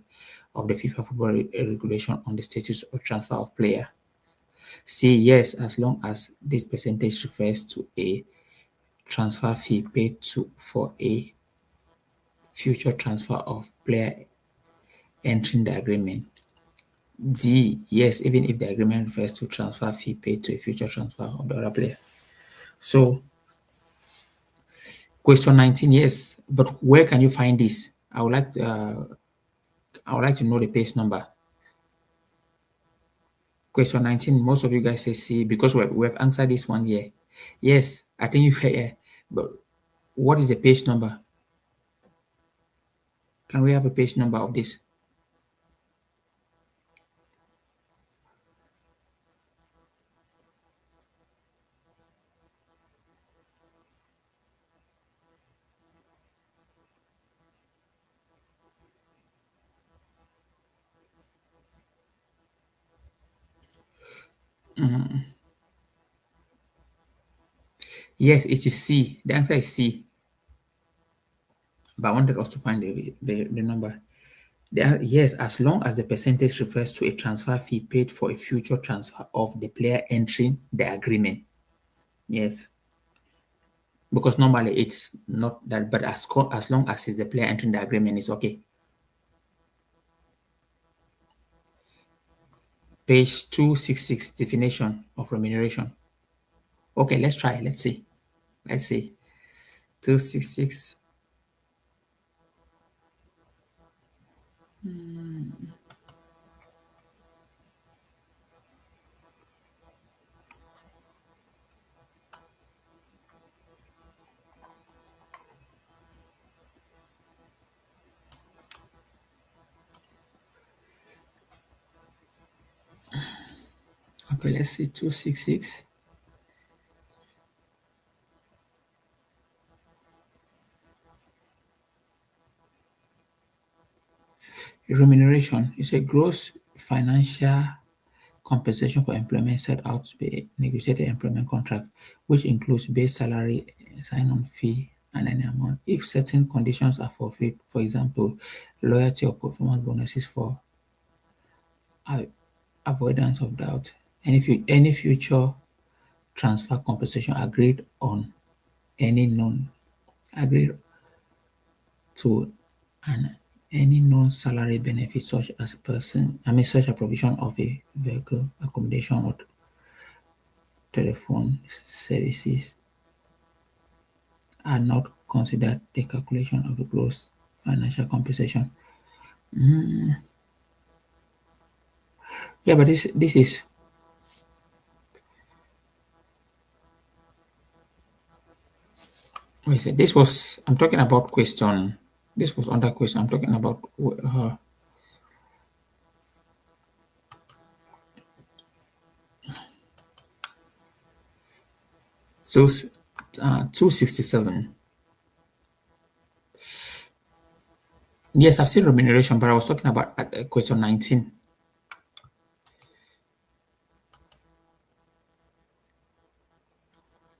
of the FIFA football regulation on the status of transfer of player. C, yes, as long as this percentage refers to a transfer fee paid for a future transfer of player entering the agreement. D, yes, even if the agreement refers to transfer fee paid to a future transfer of the other player. So, question 19, yes, but where can you find this? I would like to know the page number. Question 19, most of you guys say C because we have answered this one here. Yes, I think you hear, but what is the page number? Can we have a page number of this? Yes, it is C. The answer is C. But I wanted us to find the number. Yes, as long as the percentage refers to a transfer fee paid for a future transfer of the player entering the agreement. Yes, because normally it's not that, but as long as it's the player entering the agreement, it's okay. Page 266, definition of remuneration. Okay, let's try. Let's see. Let's see. 266. Okay, let's see. 266. Remuneration is a gross financial compensation for employment set out to be negotiated employment contract, which includes base salary, sign-on fee, and any amount. If certain conditions are fulfilled, for example, loyalty or performance bonuses for A- Avoidance of doubt. Any future transfer compensation agreed on any known agreed to and any non-salary benefit such a provision of a vehicle accommodation or telephone services are not considered the calculation of the gross financial compensation. Yeah, but this is wait a second, this was I'm talking about question. This was under question. I'm talking about so 267. Yes, I've seen remuneration, but I was talking about question 19.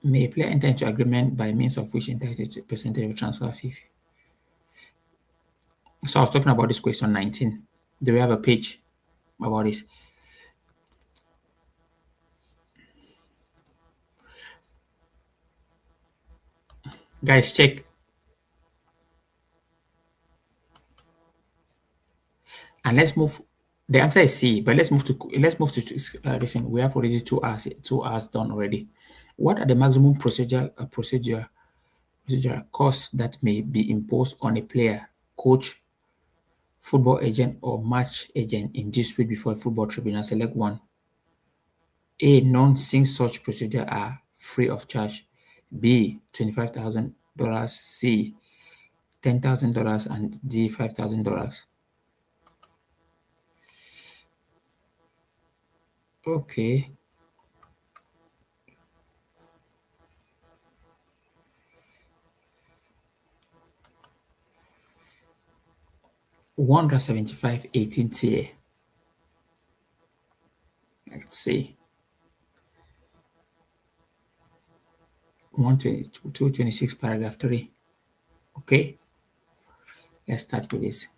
May a player enter into agreement by means of which entitled to percentage of transfer fee? So I was talking about this question 19. Do we have a page about this? Guys, check. And let's move. The answer is C, but listen. We have already 2 hours done already. What are the maximum procedure costs that may be imposed on a player, coach, football agent, or match agent in dispute before a football tribunal? Select one. A. None since such procedure are free of charge. B. $25,000. C. $10,000 and D. $5,000. Okay. 175 18 tier. Let's see. 122 226 paragraph 3. Okay. Let's start with this.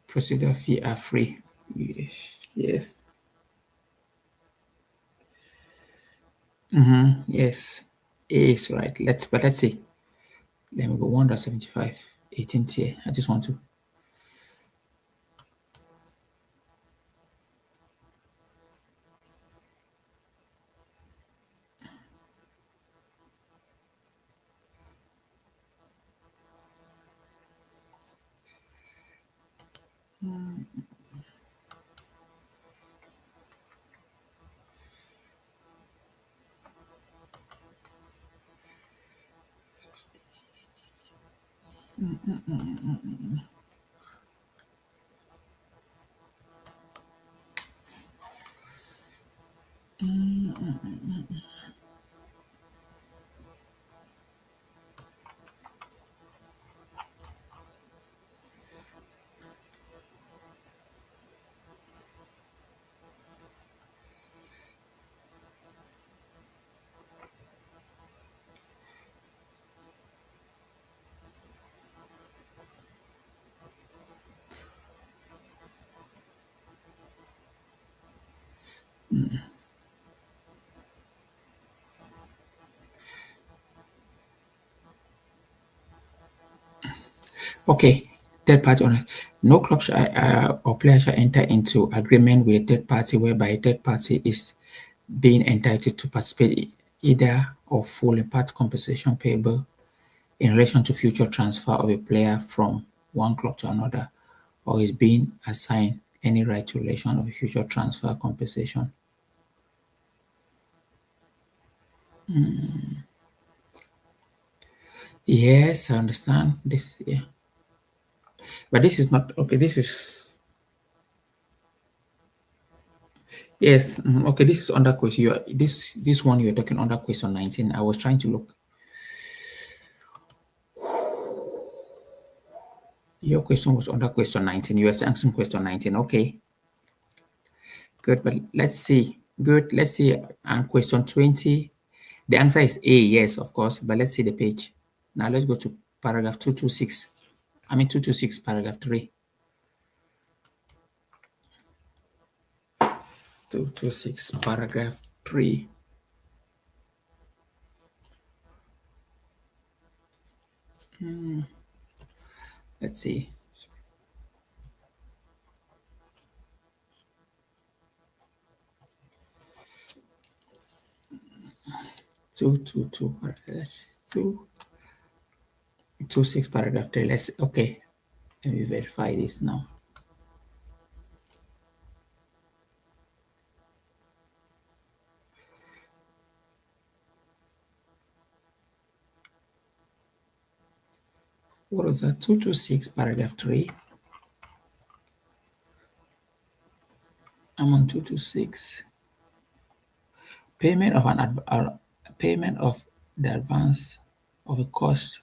Procedure fee are free. Yes. Yes. Yes. A is right. Let's see. Let me go 175 18 tier. I just want to. Okay. Third party owner. No club or player shall enter into agreement with a third party whereby a third party is being entitled to participate either of full and part compensation payable in relation to future transfer of a player from one club to another, or is being assigned any right to relation of a future transfer compensation. Yes, I understand this. Yeah, but this is not okay. This is yes. Okay, this is under question. This one you're talking under question 19. I was trying to look. Your question was under question 19. You were answering question 19. Okay, good. But let's see. Good. Let's see. And question 20. The answer is A, yes, of course. But let's see the page. Now let's go to paragraph 226. I mean 226, paragraph 3. 226, paragraph 3. Let's see. 222, paragraph 226, paragraph 3. Okay. Let me verify this now. What was that? 226, paragraph 3. I'm on 226. Payment of payment of the advance of a cost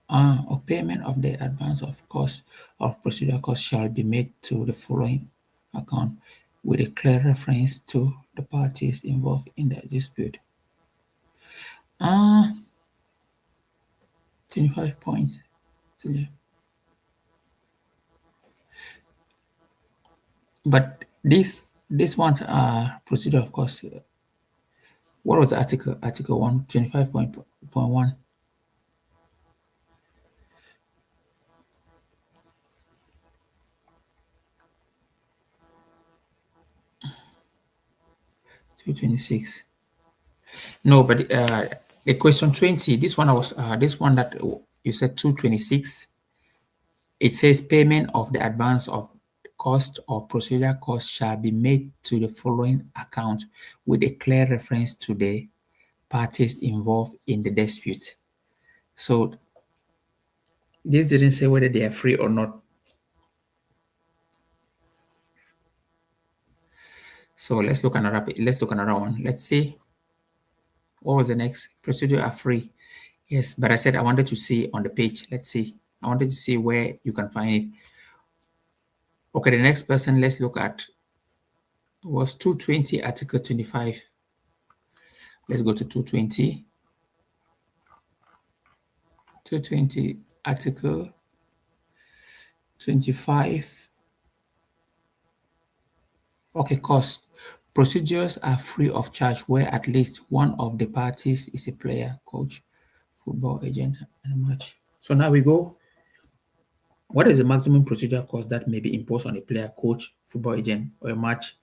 or payment of the advance of cost of procedural cost shall be made to the following account with a clear reference to the parties involved in the dispute. 25 points. But this one procedure of course, what was the article? Article 125.1. 226. No, but the question 20, this one this one that you said 226, it says payment of the advance of cost or procedural cost shall be made to the following account with a clear reference to the parties involved in the dispute. So this didn't say whether they are free or not. So let's look another one. Let's see. What was the next? Procedure are free. Yes, but I said I wanted to see on the page. Let's see. I wanted to see where you can find it. Okay, the next person let's look at was 220, article 25. Let's go to 220. 220, article 25. Okay, cost. Procedures are free of charge where at least one of the parties is a player, coach, football agent, and a match. So now we go. What is the maximum procedure cost that may be imposed on a player, coach, football agent, or a match?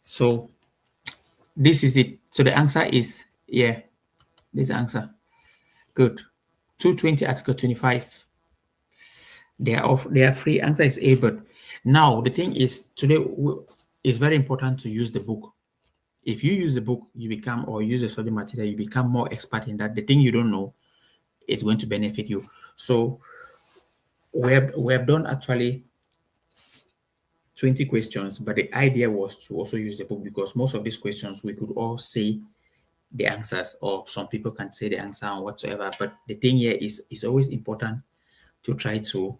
So this is it. So the answer is, yeah, this answer. Good. 220, article 25. They are free. Answer is A. But now the thing is, today it's very important to use the book. If you use the book, you become, or use the study material, you become more expert in that. The thing you don't know is going to benefit you. So we have done actually 20 questions, but the idea was to also use the book because most of these questions we could all say the answers, or some people can say the answer or whatsoever. But the thing here is it's always important to try to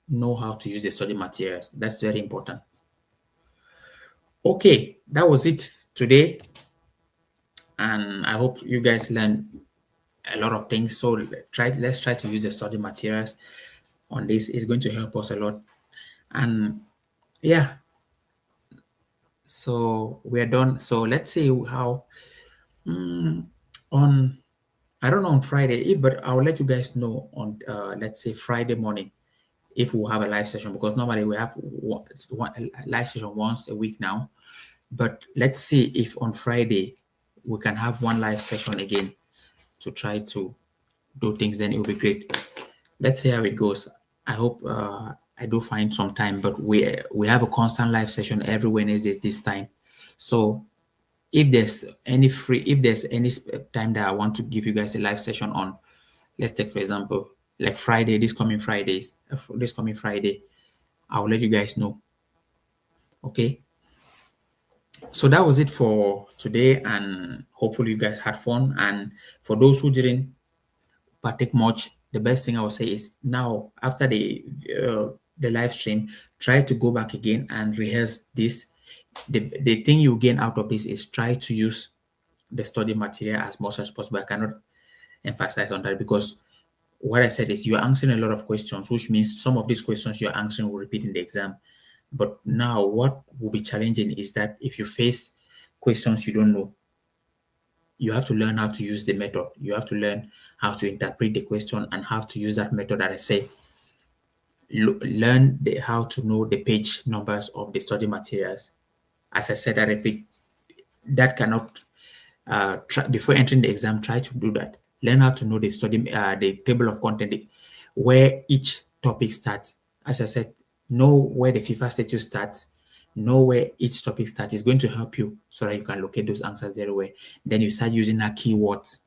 know how to use the study materials. That's very important. Okay, that was it today. And I hope you guys learned a lot of things. So let's try to use the study materials on this. It's going to help us a lot. And yeah, so we're done. So let's see how on I don't know on Friday, but I'll let you guys know on let's say Friday morning if we'll have a live session, because normally we have a live session once a week now. But let's see if on Friday we can have one live session again to try to do things. Then it will be great. Let's see how it goes. I hope I do find some time, but we have a constant live session every Wednesday this time. So if there's any time that I want to give you guys a live session on, let's take for example like Friday, this coming Friday, I'll let you guys know. Okay. So that was it for today, and hopefully you guys had fun. And for those who didn't partake much, the best thing I would say is now after the live stream, try to go back again and rehearse this. The thing you gain out of this is try to use the study material as much as possible. I cannot emphasize on that, because what I said is you're answering a lot of questions, which means some of these questions you're answering will repeat in the exam. But now what will be challenging is that if you face questions you don't know, you have to learn how to use the method. You have to learn how to interpret the question and how to use that method that I say. Learn how to know the page numbers of the study materials. As I said, I repeat, that cannot before entering the exam, try to do that. Learn how to know the table of content, where each topic starts. As I said, know where the FIFA status starts, know where each topic starts. Is going to help you so that you can locate those answers very well. Then you start using our keywords.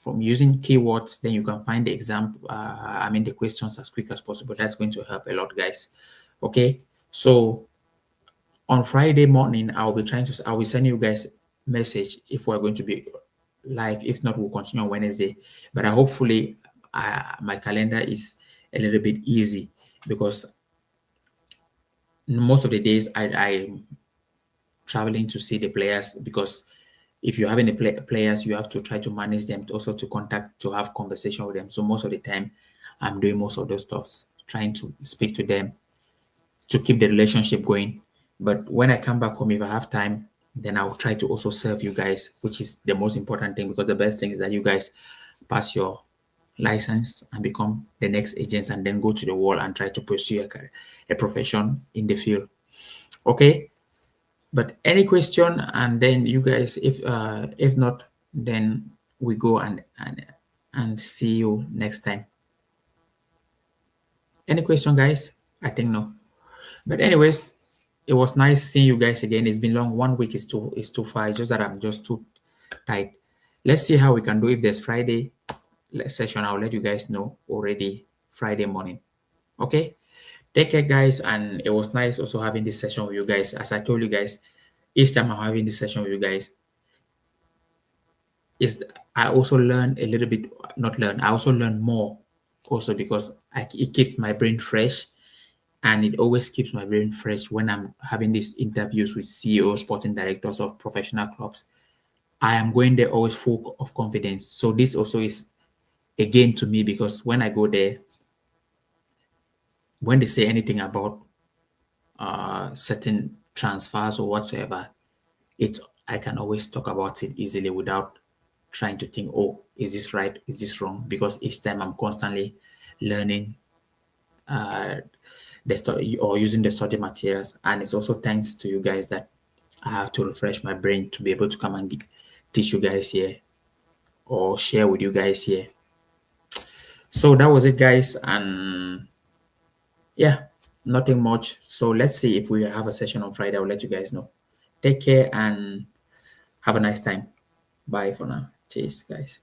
From using keywords, then you can find the the questions as quick as possible. That's going to help a lot, guys. Okay, so on Friday morning, I will send you guys message if we're going to be live. If not, we'll continue on Wednesday. But hopefully, my calendar is a little bit easy, because most of the days I'm traveling to see the players, because if you have any players, you have to try to manage them, to also to contact, to have conversation with them. So most of the time, I'm doing most of those stuffs, trying to speak to them, to keep the relationship going. But when I come back home, if I have time, then I'll try to also serve you guys, which is the most important thing, because the best thing is that you guys pass your license and become the next agents, and then go to the world and try to pursue a profession in the field. Okay. But any question, and then you guys, if not, then we go and see you next time. Any question, guys? I think no. But anyways, it was nice seeing you guys again. It's been long. 1 week is too far. It's just that I'm just too tight. Let's see how we can do. If there's Friday session, I'll let you guys know already Friday morning. Okay. Take care, guys. And it was nice also having this session with you guys. As I told you guys, each time I'm having this session with you guys, is I also learn a little bit, not learn, I also learn more, also because it keeps my brain fresh, and it always keeps my brain fresh when I'm having these interviews with CEOs, sporting directors of professional clubs. I am going there always full of confidence. So this also is a gain to me, because when I go there, when they say anything about certain transfers or whatsoever, it I can always talk about it easily without trying to think, oh, is this right? Is this wrong? Because each time I'm constantly learning the study or using the study materials. And it's also thanks to you guys that I have to refresh my brain to be able to come and teach you guys here or share with you guys here. So that was it, guys. And yeah, nothing much. So let's see if we have a session on Friday. I'll let you guys know. Take care and have a nice time. Bye for now. Cheers, guys.